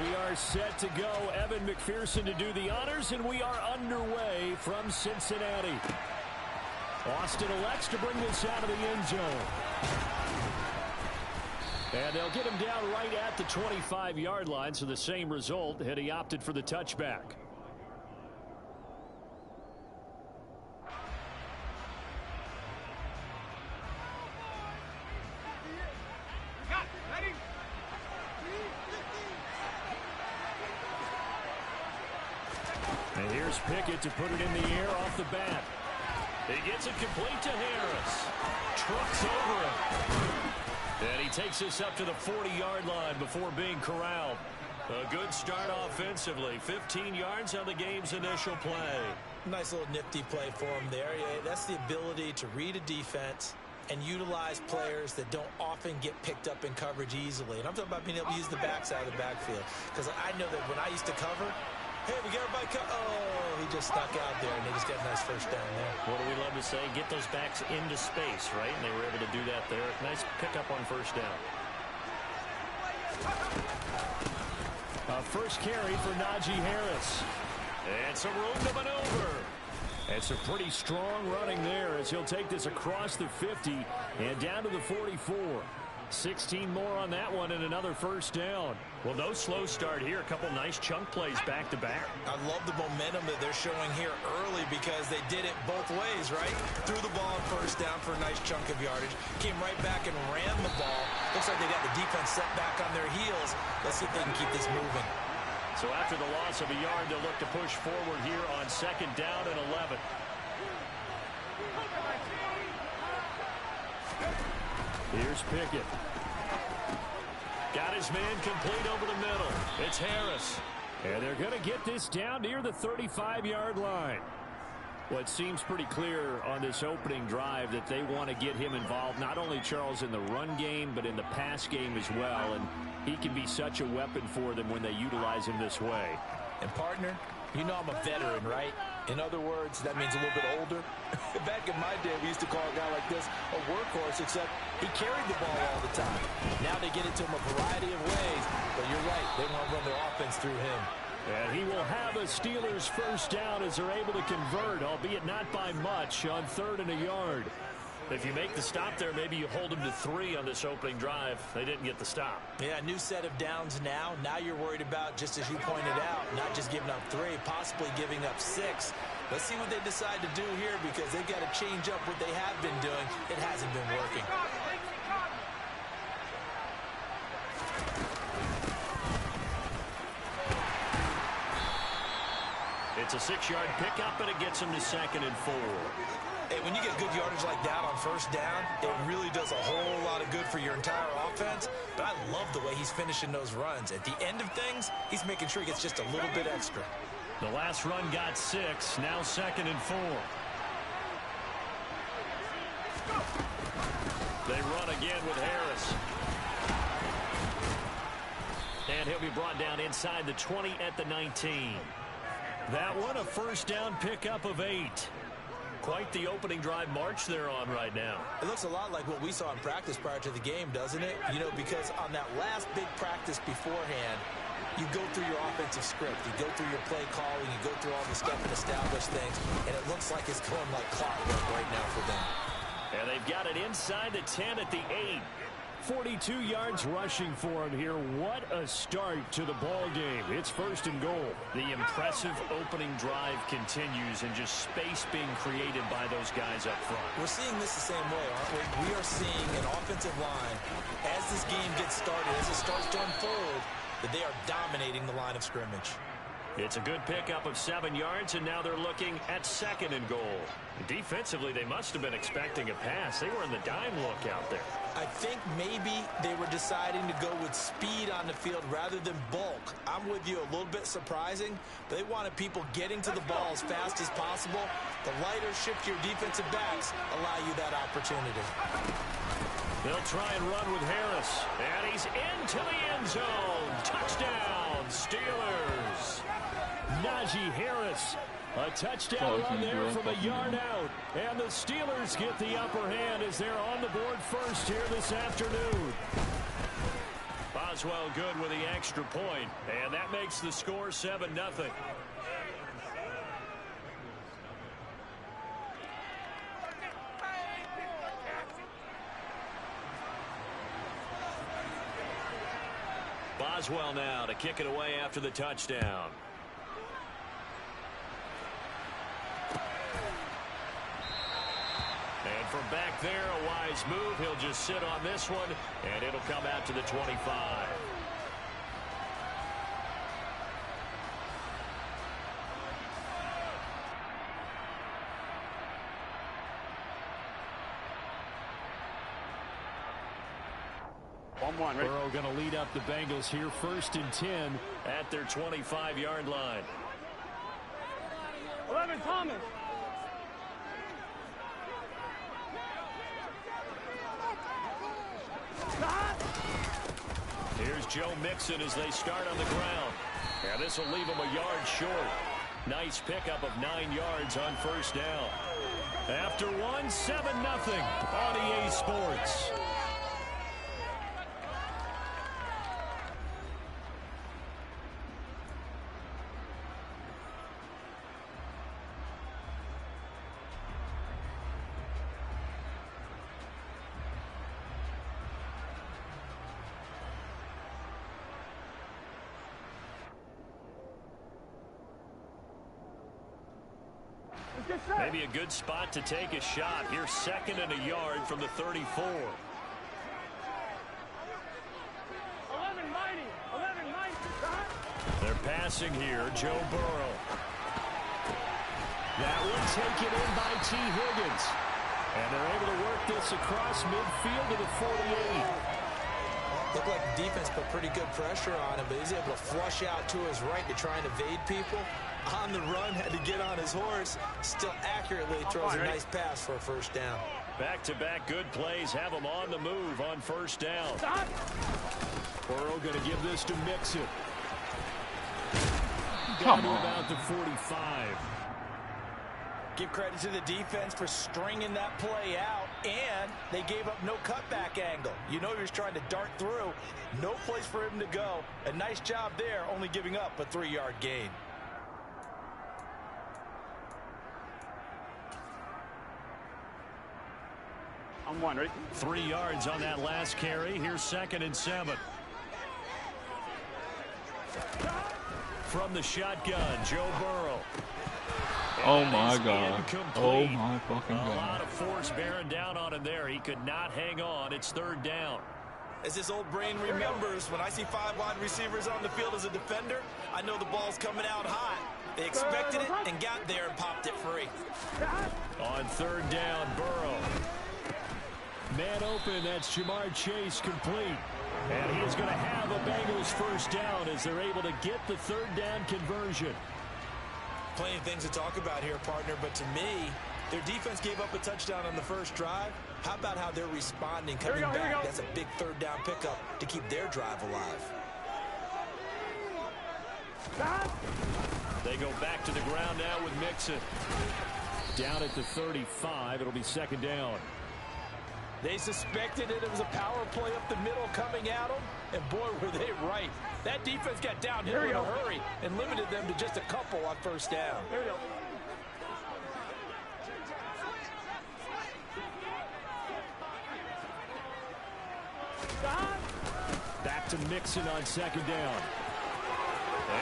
We are set to go. Evan McPherson to do the honors, and we are underway from Cincinnati. Austin elects to bring this out of the end zone. And they'll get him down right at the 25-yard line, so the same result had he opted for the touchback. And here's Pickett to put it in the air off the bat. He gets it complete to Harris. Trucks over him. And he takes us up to the 40-yard line before being corralled. A good start offensively. 15 yards on the game's initial play. Nice little nifty play for him there. Yeah, that's the ability to read a defense and utilize players that don't often get picked up in coverage easily. And I'm talking about being able to use the backside of the backfield. Because I know that when I used to cover, hey, we got everybody oh, he just snuck out there, and they just got a nice first down there. What do we love to say? Get those backs into space, right? And they were able to do that there. Nice pickup on first down. First carry for Najee Harris. And some room to maneuver. And some pretty strong running there as he'll take this across the 50 and down to the 44. 16 more on that one and another first down. Well, no slow start here. A couple nice chunk plays back-to-back. I love the momentum that they're showing here early because they did it both ways, right? Threw the ball on first down for a nice chunk of yardage. Came right back and ran the ball. Looks like they got the defense set back on their heels. Let's see if they can keep this moving. So after the loss of a yard, they'll look to push forward here on second down and 11. Here's Pickett. Got his man complete over the middle. It's Harris. And they're going to get this down near the 35-yard line. Well, it seems pretty clear on this opening drive that they want to get him involved, not only, Charles, in the run game, but in the pass game as well. And he can be such a weapon for them when they utilize him this way. And, partner, you know I'm a veteran, right? In other words, that means a little bit older. Back in my day, we used to call a guy like this a workhorse, except he carried the ball all the time. Now they get it to him a variety of ways. But you're right, they want to run their offense through him. And he will have a Steelers first down as they're able to convert, albeit not by much, on 3rd and a yard. If you make the stop there, maybe you hold them to 3 on this opening drive. They didn't get the stop. Yeah, new set of downs now. Now you're worried about, just as you pointed out, not just giving up 3, possibly giving up 6. Let's see what they decide to do here because they've got to change up what they have been doing. It hasn't been working. It's a 6-yard pickup, and it gets them to 2nd and 4. Hey, when you get good yardage like that on first down, it really does a whole lot of good for your entire offense. But I love the way he's finishing those runs. At the end of things, he's making sure he gets just a little bit extra. The last run got 6, now 2nd and 4. They run again with Harris. And he'll be brought down inside the 20 at the 19. That one, a first down pickup of 8. Quite the opening drive march they're on right now. It looks a lot like what we saw in practice prior to the game, doesn't it? You know, because on that last big practice beforehand, you go through your offensive script. You go through your play calling. You go through all the stuff and establish things. And it looks like it's going like clockwork right now for them. And they They've got it inside the 10 at the 8. 42 yards rushing for him here. What a start to the ball game. It's 1st and goal. The impressive opening drive continues, and just space being created by those guys up front. We're seeing this the same way, aren't we? We are seeing an offensive line, as this game gets started, as it starts to unfold, that they are dominating the line of scrimmage. It's a good pickup of 7 yards, and now they're looking at 2nd and goal. Defensively, they must have been expecting a pass. They were in the dime look out there. I think maybe they were deciding to go with speed on the field rather than bulk. I'm with you, a little bit surprising. They wanted people getting to the ball as fast as possible. The lighter, shiftier defensive backs allow you that opportunity. They'll try and run with Harris. And he's into the end zone. Touchdown, Steelers. Najee Harris. A touchdown run there from a yard out. And the Steelers get the upper hand as they're on the board first here this afternoon. Boswell good with the extra point. And that makes the score 7-0. Boswell now to kick it away after the touchdown. And from back there, a wise move. He'll just sit on this one, and it'll come out to the 25. Burrow going to lead up the Bengals here, 1st and 10 at their 25-yard line. 11, Thomas. Here's Joe Mixon as they start on the ground. And this will leave him a yard short. Nice pickup of 9 yards on 1st down. After one, 7-0 on EA Sports. Maybe a good spot to take a shot. Here's 2nd and a yard from the 34. 11, mighty. 11, mighty. They're passing here. Joe Burrow. That one taken in by T. Higgins. And they're able to work this across midfield to the 48. Looked like the defense put pretty good pressure on him, but he's able to flush out to his right to try and evade people. On the run, had to get on his horse. Still accurately throws a nice pass for a 1st down. Back-to-back good plays have him on the move on 1st down. Stop. Burrow going to give this to Mixon. Come Down to on. about the 45. Give credit to the defense for stringing that play out, and they gave up no cutback angle. You know he was trying to dart through. No place for him to go. A nice job there, only giving up a 3-yard gain. I'm 1, ready? 3 yards on that last carry. Here's 2nd and 7. From the shotgun, Joe Burrow. Oh And my that is God. incomplete. Oh my fucking A lot God. of force bearing down on him there. He could not hang on. It's 3rd down. As his old brain remembers, when I see 5 wide receivers on the field as a defender, I know the ball's coming out hot. They expected it and got there and popped it free. On 3rd down, Burrow. Man open, that's Jamar Chase complete. And he is going to have a Bengals 1st down as they're able to get the 3rd down conversion. Plenty of things to talk about here, partner, but to me, their defense gave up a touchdown on the 1st drive. How about how they're responding, coming back? That's a big 3rd down pickup to keep their drive alive. They go back to the ground now with Mixon. Down at the 35, it'll be 2nd down. They suspected it was a power play up the middle coming at them, and boy, were they right. That defense got downhill in a hurry and limited them to just a couple on 1st down. Here we go. Back to Mixon on second down.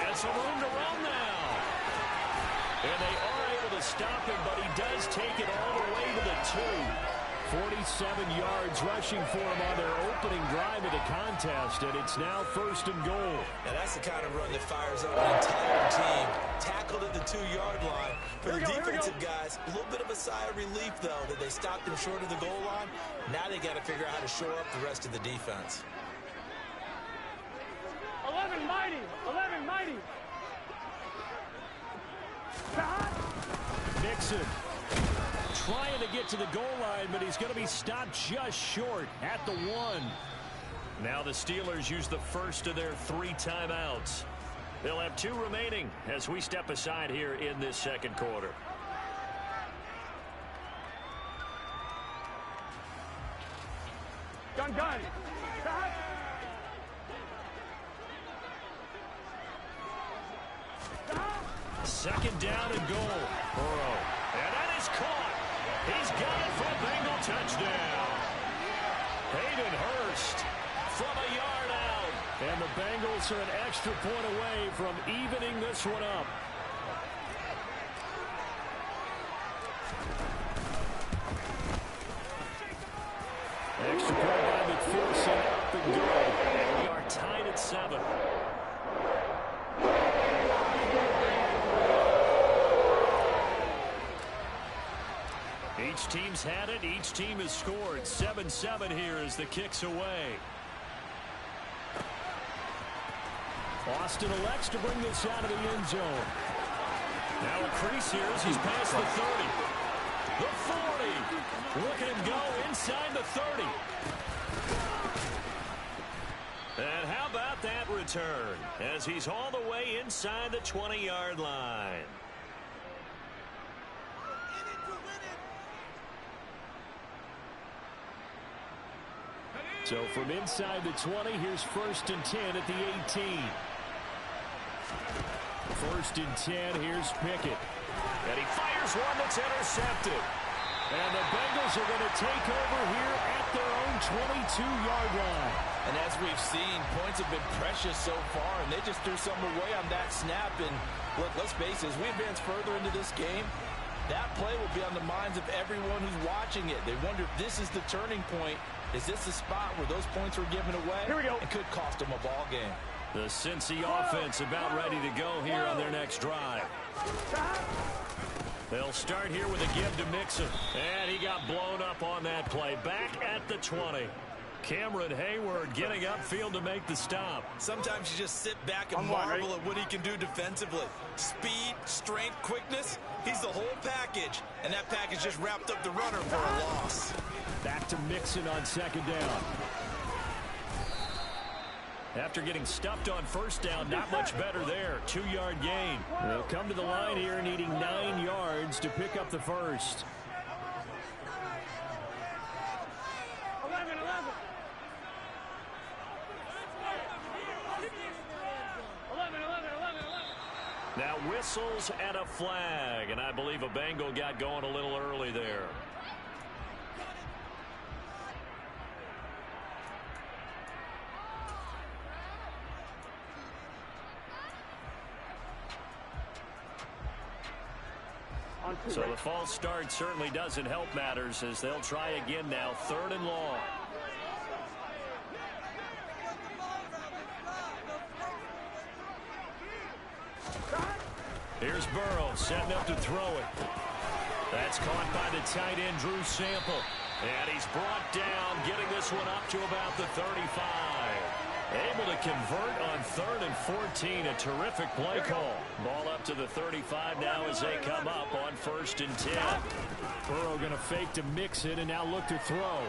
And some room to run now. And they are able to stop him, but he does take it all the way to the 2. 47 yards rushing for him on their opening drive of the contest, and it's now 1st and goal. Now that's the kind of run that fires up an entire team. Tackled at the 2-yard line. For the defensive guys, a little bit of a sigh of relief, though, that they stopped him short of the goal line. Now they got to figure out how to shore up the rest of the defense. 11 mighty. 11 mighty. Mixon trying to get to the goal line, but he's going to be stopped just short at the 1. Now the Steelers use the first of their 3 timeouts. They'll have 2 remaining as we step aside here in this second quarter. Gun. Second down and goal. Burrow. And that is caught. He's got it for a Bengal touchdown. Hayden Hurst from a yard out. And the Bengals are an extra point away from evening this one up. Extra point by McPherson, up and good. And we are tied at 7. Each team's had it. Each team has scored. 7-7 here as the kick's away. Austin elects to bring this out of the end zone. Now a crease here as he's past the 30. The 40. Look at him go inside the 30. And how about that return as he's all the way inside the 20-yard line. So from inside the 20, here's 1st and 10 at the 18. 1st and 10, here's Pickett. And he fires one that's intercepted. And the Bengals are going to take over here at their own 22-yard line. And as we've seen, points have been precious so far, and they just threw something away on that snap. And look, let's face it, as we advance further into this game, that play will be on the minds of everyone who's watching it. They wonder if this is the turning point. Is this the spot where those points were given away? Here we go. It could cost them a ball game. The Cincy offense about ready to go here on their next drive. They'll start here with a give to Mixon. And he got blown up on that play. Back at the 20. Cameron Hayward getting upfield to make the stop. Sometimes you just sit back and marvel at what he can do defensively. Speed, strength, quickness. He's the whole package. And that package just wrapped up the runner for a loss. Back to Mixon on second down. After getting stuffed on first down, not much better there. 2-yard gain. They'll come to the line here needing 9 yards to pick up the first. 11. Now whistles and a flag, and I believe a Bengal got going a little early there. So the false start certainly doesn't help matters as they'll try again now, 3rd and long. Here's Burrow setting up to throw it. That's caught by the tight end, Drew Sample. And he's brought down, getting this one up to about the 35. Able to convert on 3rd and 14. A terrific play call. Ball up to the 35 now as they come up on 1st and 10. Burrow going to fake to mix it and now look to throw.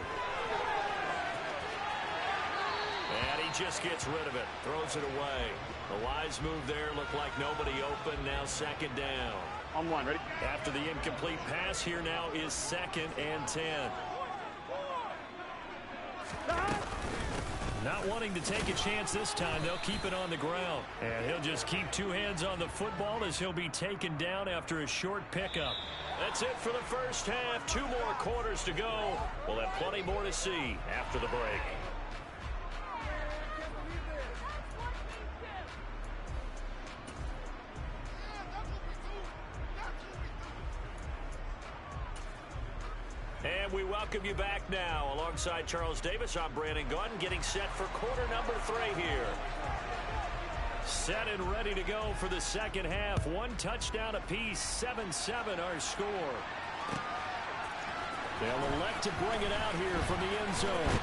And he just gets rid of it. Throws it away. The wise move there. Looked like nobody open. Now 2nd down. On 1, ready? After the incomplete pass, here now is 2nd and 10. Not wanting to take a chance this time, they'll keep it on the ground. And he'll just keep 2 hands on the football as he'll be taken down after a short pickup. That's it for the first half. 2 more quarters to go. We'll have plenty more to see after the break. welcome you back now. Alongside Charles Davis, I'm Brandon Gaudin, getting set for quarter number 3 here. Set and ready to go for the second half. One touchdown apiece, 7-7 our score. They'll elect to bring it out here from the end zone.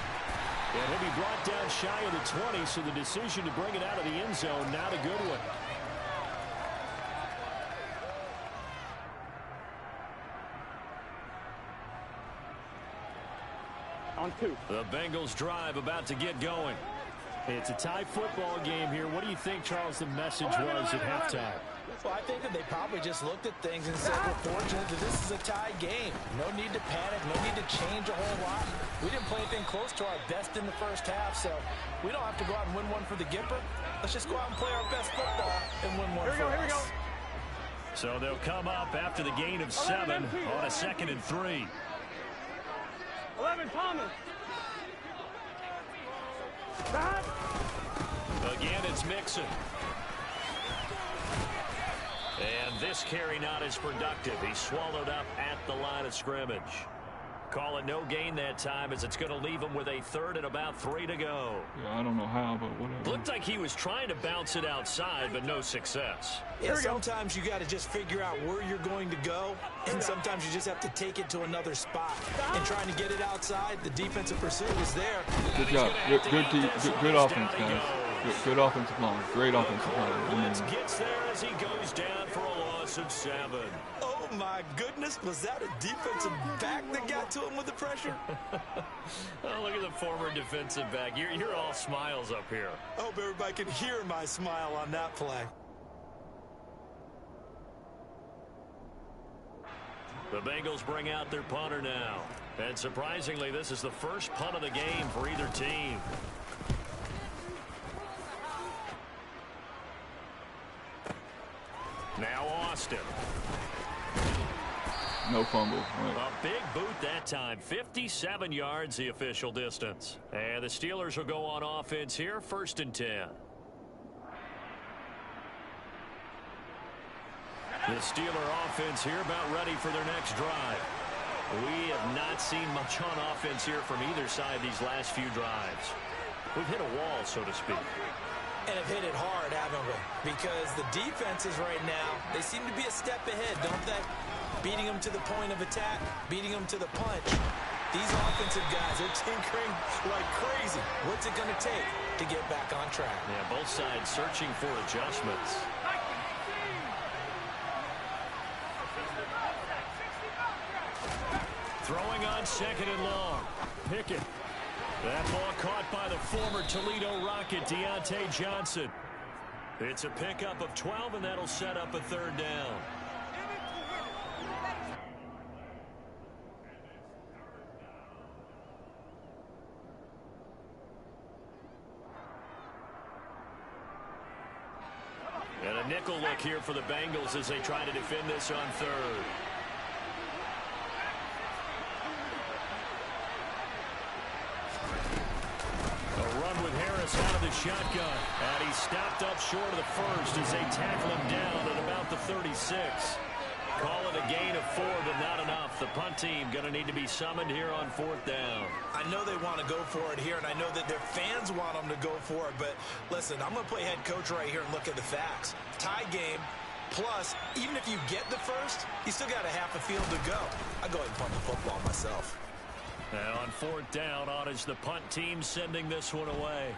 And he'll be brought down shy of the 20, so the decision to bring it out of the end zone, not a good one. On 2. The Bengals drive about to get going. It's a tie football game here. What do you think, Charles, the message was at halftime? Well, I think that they probably just looked at things and said, we're fortunate that this is a tie game. No need to panic, no need to change a whole lot. We didn't play anything close to our best in the first half, so we don't have to go out and win one for the Gipper. Let's just go out and play our best football and win one for us. Here we go. So they'll come up after the gain of 7 on a 2nd and 3. 11, Thomas. Again, it's Mixon. And this carry not as productive. He's swallowed up at the line of scrimmage. Call it no gain that time, as it's going to leave him with a 3rd and about 3 to go. Yeah, I don't know how, but whatever. Looked like he was trying to bounce it outside, but no success. Yeah, sometimes you got to just figure out where you're going to go, and sometimes you just have to take it to another spot. And trying to get it outside, the defensive pursuit is there. Good job. Good offense, guys. Good offensive line. Great offensive line. Blitz gets there as he goes down for a loss of 7. Oh, my goodness. Was that a defensive back that got to him with the pressure? Oh, look at the former defensive back. You're all smiles up here. I hope everybody can hear my smile on that play. The Bengals bring out their punter now. And surprisingly, this is the first punt of the game for either team. Now Austin. No fumble. Right. A big boot that time. 57 yards the official distance. And the Steelers will go on offense here, 1st and 10. The Steeler offense here about ready for their next drive. We have not seen much on offense here from either side these last few drives. We've hit a wall, so to speak. And have hit it hard, haven't we? Because the defenses right now, they seem to be a step ahead, don't they? Beating them to the point of attack, beating them to the punch. These offensive guys are tinkering like crazy. What's it going to take to get back on track? Yeah, both sides searching for adjustments. Throwing on 2nd and long. Pickett. That ball caught by the former Toledo Rocket, Deontay Johnson. It's a pickup of 12, and that'll set up a 3rd down. And a nickel look here for the Bengals as they try to defend this on 3rd. Out of the shotgun, and he's stopped up short of the 1st as they tackle him down at about the 36. Call it a gain of 4, but not enough. The punt team going to need to be summoned here on 4th down. I know they want to go for it here, and I know that their fans want them to go for it, but listen, I'm going to play head coach right here and look at the facts. Tie game, plus, even if you get the 1st, you still got a half a field to go. I go ahead and punt the football myself. Now on 4th down, on is the punt team sending this one away.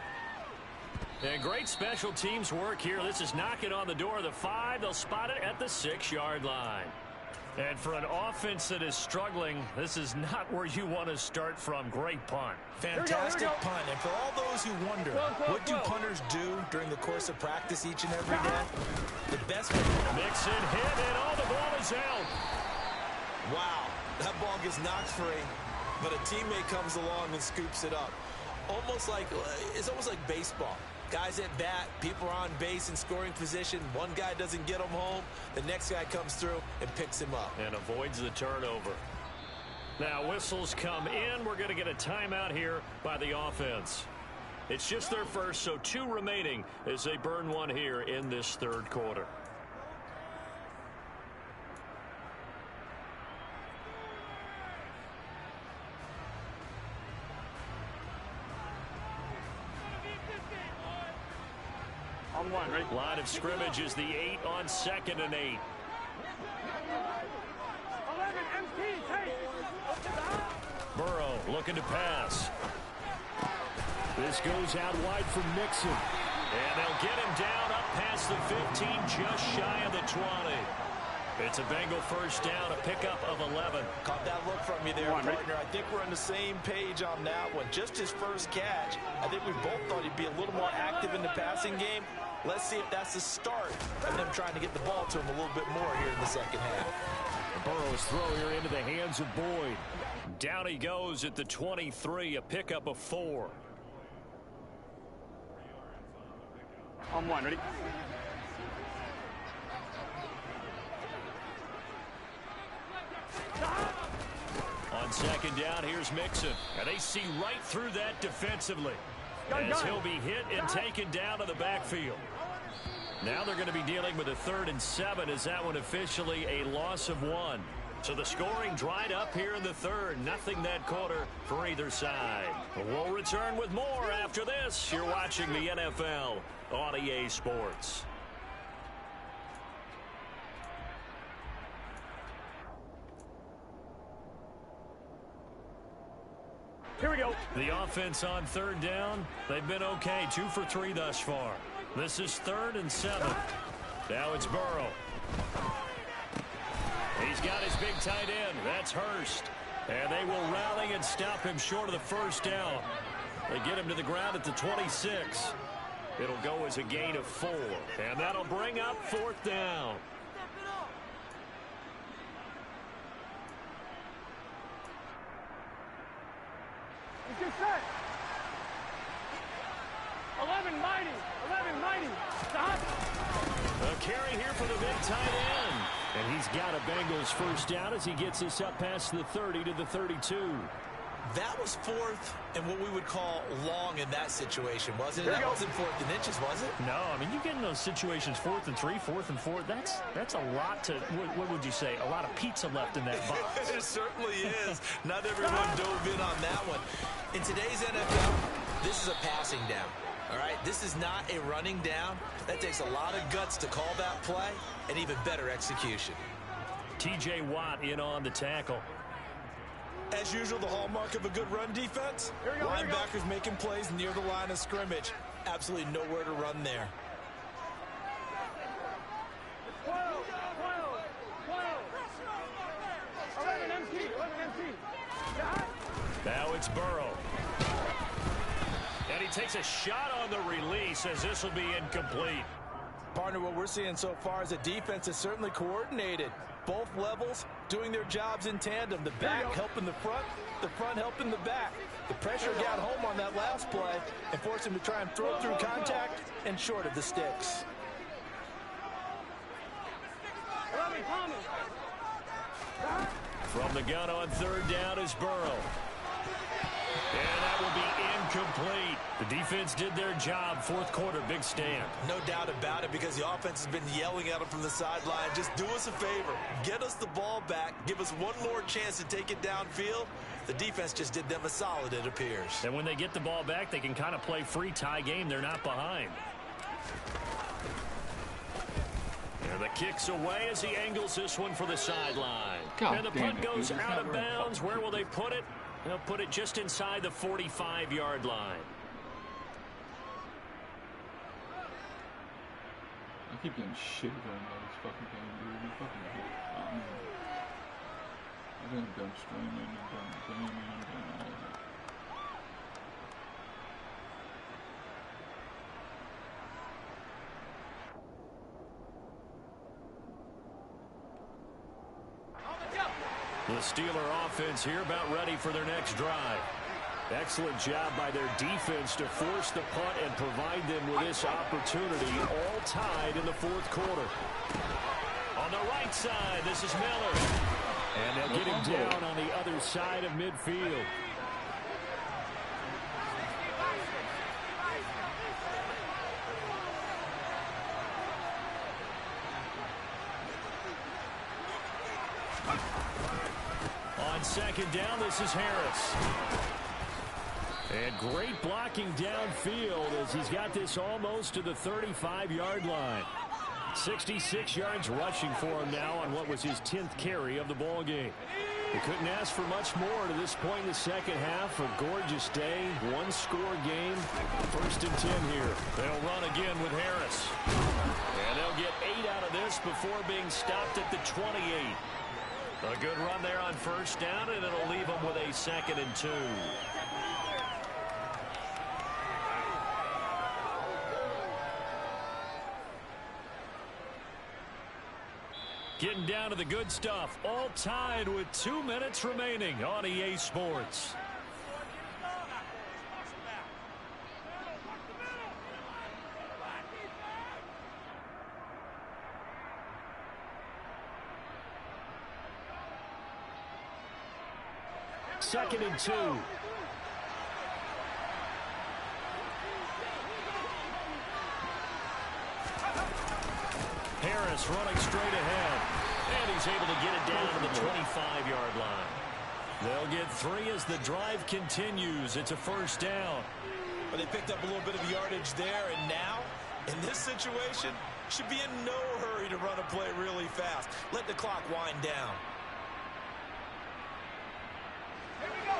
And great special teams work here. This is knocking on the door of the 5. They'll spot it at the 6-yard line. And for an offense that is struggling, this is not where you want to start from. Great punt. Fantastic punt. And for all those who wonder, what do punters do during the course of practice each and every day? The best Mixon hit, and all the ball is out. Wow, that ball gets knocked free, but a teammate comes along and scoops it up. It's almost like baseball. Guys at bat, people are on base in scoring position. One guy doesn't get him home. The next guy comes through and picks him up. And avoids the turnover. Now whistles come in. We're going to get a timeout here by the offense. It's just their first, so 2 remaining as they burn one here in this 3rd quarter. On 1, ready? Line of scrimmage is the 8 on 2nd and 8. 11, MT, take. Burrow looking to pass. This goes out wide for Mixon. And they'll get him down up past the 15, just shy of the 20. It's a Bengal first down, a pickup of 11. Caught that look from you there, partner. I think we're on the same page on that one. Just his first catch. I think we both thought he'd be a little more active in the passing game. Let's see if that's the start of them trying to get the ball to him a little bit more here in the second half. Burrow's throw here into the hands of Boyd. Down he goes at the 23, a pickup of 4. On 1, ready? On second down, here's Mixon. And they see right through that defensively. As he'll be hit and taken down to the backfield. Now they're going to be dealing with a 3rd and 7 as that one officially a loss of 1. So the scoring dried up here in the 3rd. Nothing that quarter for either side. We'll return with more after this. You're watching the NFL on EA Sports. Here we go. The offense on 3rd down, they've been okay. 2 for 3 thus far. This is 3rd and 7. Now it's Burrow. He's got his big tight end. That's Hurst. And they will rally and stop him short of the first down. They get him to the ground at the 26. It'll go as a gain of 4. And that'll bring up 4th down. Get set. 11, mighty. 11, mighty. Stop. A carry here for the big tight end. And he's got a Bengals first down as he gets this up past the 30 to the 32. That was 4th and what we would call long in that situation, wasn't it? That wasn't 4th and inches, was it? No, I mean, you get in those situations 4th and 3, 4th and 4. That's a lot to, what would you say, a lot of pizza left in that box. It certainly is. Not everyone dove in on that one. In today's NFL, this is a passing down. All right, this is not a running down. That takes a lot of guts to call that play and even better execution. T.J. Watt in on the tackle. As usual, the hallmark of a good run defense, linebackers making plays near the line of scrimmage. Absolutely nowhere to run there. 12, 11 MT, 11 MT. Now it's Burrow. And he takes a shot on the release as this will be incomplete. Partner, what we're seeing so far is a defense is certainly coordinated. Both levels doing their jobs in tandem. The back helping the front helping the back. The pressure got home on that last play and forced him to try and throw through contact and short of the sticks. 11, Thomas. From the gun on 3rd down is Burrow. And that will be incomplete. The defense did their job. 4th quarter, big stand. No doubt about it, because the offense has been yelling at them from the sideline. Just do us a favor. Get us the ball back. Give us one more chance to take it downfield. The defense just did them a solid, it appears. And when they get the ball back, they can kind of play free tie game. They're not behind. And the kick's away as he angles this one for the sideline. And the punt goes out of bounds. Where will they put it? They'll put it just inside the 45-yard line. I keep getting shit on this fucking game, dude. You fucking hate. I think I'm done streaming, I'm done gaming, I'm done all of that. The Steeler offense here about ready for their next drive. Excellent job by their defense to force the punt and provide them with this opportunity, all tied in the 4th quarter. On the right side, this is Miller. And they'll get him down on the other side of midfield. On 2nd down, this is Harris. And great blocking downfield as he's got this almost to the 35-yard line. 66 yards rushing for him now on what was his 10th carry of the ball game. They couldn't ask for much more to this point in the second half. A gorgeous day, one-score game. 1st and 10 here. They'll run again with Harris. And they'll get 8 out of this before being stopped at the 28. A good run there on 1st down, and it'll leave them with a 2nd and 2. Getting down to the good stuff. All tied with 2 minutes remaining on EA Sports. Second and 2. Harris running straight ahead. And he's able to get it down to the 25-yard line. They'll get 3 as the drive continues. It's a 1st down. But they picked up a little bit of yardage there, and now, in this situation, should be in no hurry to run a play really fast. Let the clock wind down. Here we go.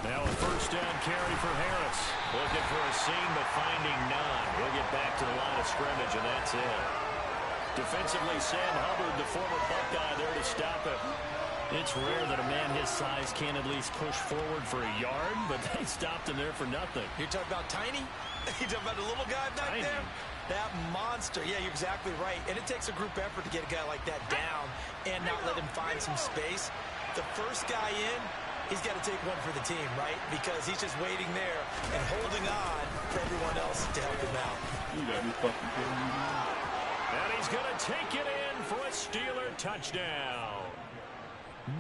Now a 1st down carry for Harris. Looking for a seam, but finding none. He'll get back to the line of scrimmage, and that's it. Defensively, Sam Hubbard, the former Buckeye, there to stop it. It's rare that a man his size can at least push forward for a yard, but they stopped him there for nothing. You're talking about tiny? You're talking about the little guy back Tiny. there? That monster. Yeah, you're exactly right. And it takes a group effort to get a guy like that down and not let him find some space. The first guy in, he's got to take one for the team, right? Because he's just waiting there and holding on for everyone else to help him out. You gotta be fucking kidding me. And he's going to take it in for a Steeler touchdown.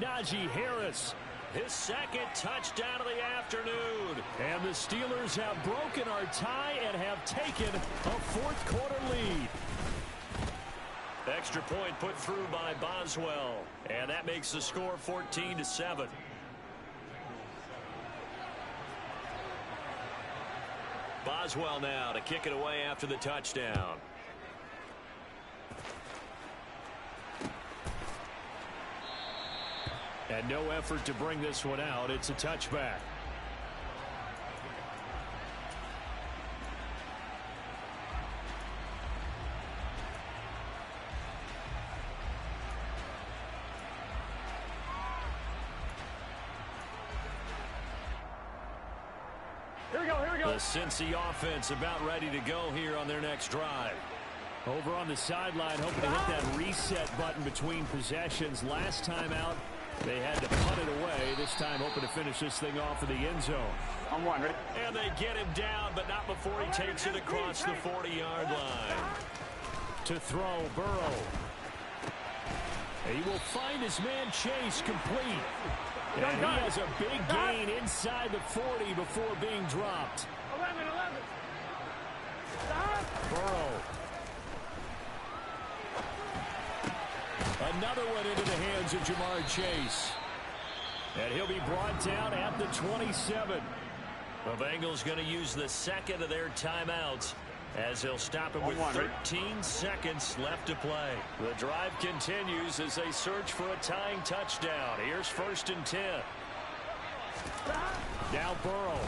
Najee Harris, his 2nd touchdown of the afternoon. And the Steelers have broken our tie and have taken a 4th quarter lead. Extra point put through by Boswell. And that makes the score 14-7. Boswell now to kick it away after the touchdown. And no effort to bring this one out. It's a touchback. Here we go, here we go. The Cincy offense about ready to go here on their next drive. Over on the sideline, hoping to hit that reset button between possessions. Last time out, they had to punt it away. This time, hoping to finish this thing off in the end zone. On one, ready? And they get him down, but not before he takes it across the 40-yard line. To throw, Burrow. He will find his man Chase complete. And he has a big gain inside the 40 before being dropped. 11. Burrow. Another one into the hands of Jamar Chase. And he'll be brought down at the 27. The Bengals going to use the 2nd of their timeouts as they'll stop him with 13 seconds left to play. The drive continues as they search for a tying touchdown. Here's 1st and 10. Now Burrow.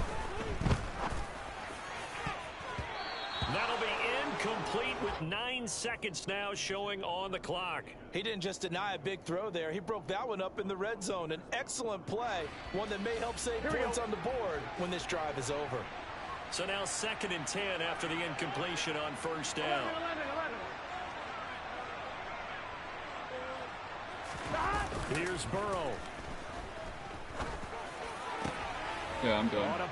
That'll be incomplete with 9 seconds now showing on the clock. He didn't just deny a big throw there. He broke that one up in the red zone. An excellent play, one that may help save points on the board when this drive is over. So now 2nd and 10 after the incompletion on 1st down. 11. Here's Burrow. Yeah, I'm done.